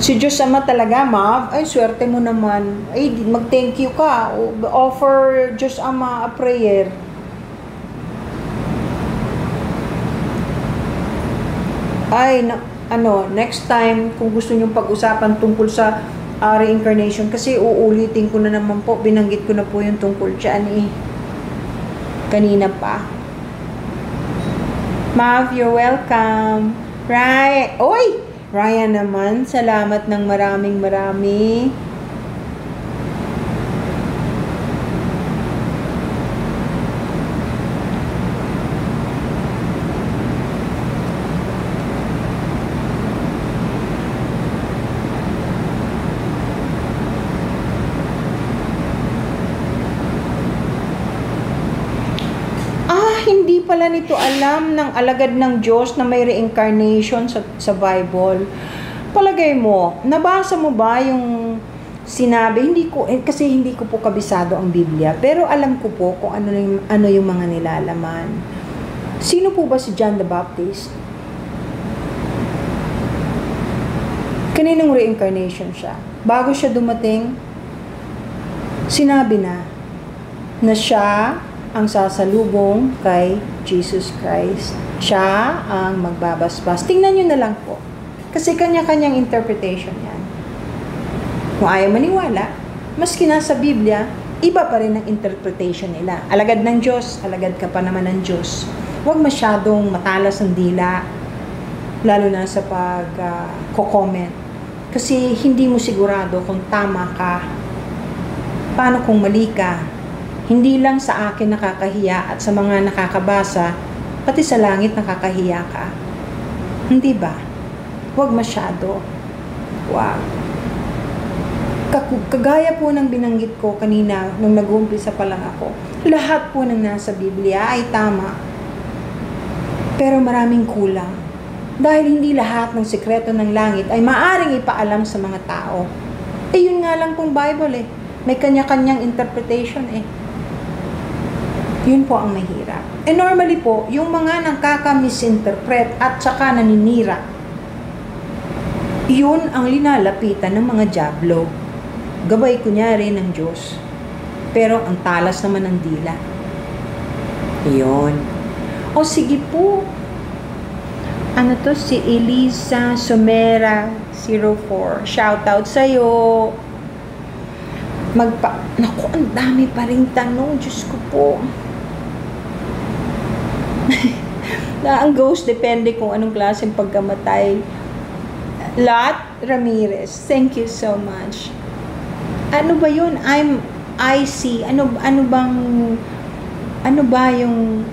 Speaker 1: Si Diyos Ama talaga, Mav. Ay, swerte mo naman. Ay, mag-thank you ka. Offer Diyos Ama a prayer. Ay, next time, kung gusto nyong pag-usapan tungkol sa reincarnation, kasi uulitin ko na naman po, binanggit ko na po yung tungkol dyan kanina pa. Mav, you're welcome. Right. Oy! Ryan naman, salamat ng marami. Hindi pala nito alam ng alagad ng Diyos na may reincarnation sa Bible. Palagay mo, nabasa mo ba yung sinabi? Kasi hindi ko po kabisado ang Biblia, pero alam ko po kung ano yung mga nilalaman. Sino po ba si John the Baptist? Kaninong reincarnation siya? Bago siya dumating, sinabi na siya ang sasalubong kay Jesus Christ. Siya ang magbabasbas. Tingnan nyo na lang po. Kasi kanya-kanyang interpretation yan. Kung ayaw maniwala, maski nasa Biblia, iba pa rin ang interpretation nila. Alagad ng Diyos, alagad ka pa naman ng Diyos. Huwag masyadong matalas ang dila, lalo na sa pag-comment. Kasi hindi mo sigurado kung tama ka. Paano kung mali ka? Hindi lang sa akin nakakahiya at sa mga nakakabasa, pati sa langit nakakahiya ka. Hindi ba? Huwag masyado. Wag. Kagaya po ng binanggit ko kanina nung nag-uumpisa pa lang ako, lahat po ng nasa Biblia ay tama. Pero maraming kulang. Dahil hindi lahat ng sikreto ng langit ay maaring ipaalam sa mga tao. Yun nga lang pong Bible May kanya-kanyang interpretation Yun po ang mahirap. Normally po, yung mga nakaka-misinterpret at saka naninira, yun ang linalapitan ng mga dyablo. Gabay kunyari ng Diyos. Pero ang talas naman ng dila. Yun. O sige po. Ano to? Si Elisa Somera 04. Shoutout sa'yo. Naku, ang dami pa rin tanong. Diyos ko po. Na ang ghost, depende kung anong klaseng pagkamatay. Lot Ramirez, thank you so much. Ano ba yun? I see. Ano ba yung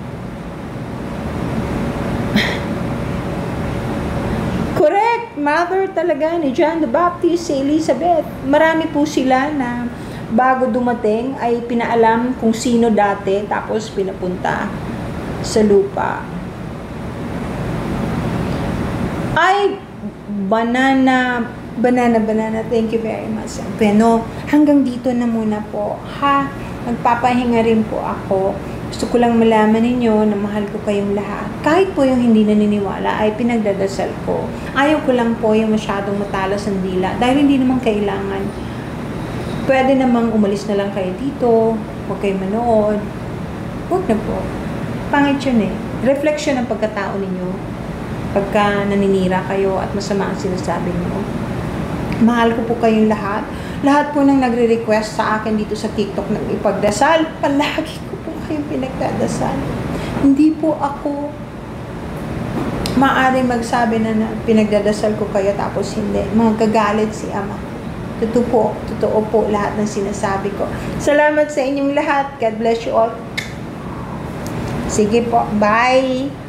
Speaker 1: correct, mother talaga ni John the Baptist, si Elizabeth. Marami po sila na bago dumating ay pinaalam kung sino dati, tapos pinapunta sa lupa. Ay, banana, thank you very much. Pero hanggang dito na muna po, ha? Nagpapahinga rin po ako. Gusto ko lang malaman ninyo na mahal ko kayong lahat. Kahit po yung hindi naniniwala ay pinagdadasal ko. Ayaw ko lang po yung masyadong matalas ang dila dahil hindi naman kailangan. Pwede namang umalis na lang kayo dito, huwag kayo manood. Huwag na po. Pangit yun eh. Reflection ng pagkatao ninyo pagka naninira kayo at masama ang sinasabi niyo. Mahal ko po kayong lahat. Lahat po nang nagre-request sa akin dito sa TikTok ng ipagdasal, palagi ko po kayong pinagdadasal. Hindi po ako maaaring magsabi na pinagdadasal ko kayo tapos hindi. Magagalit si Ama. Totoo po lahat ng sinasabi ko. Salamat sa inyong lahat. God bless you all. Sige po. Bye!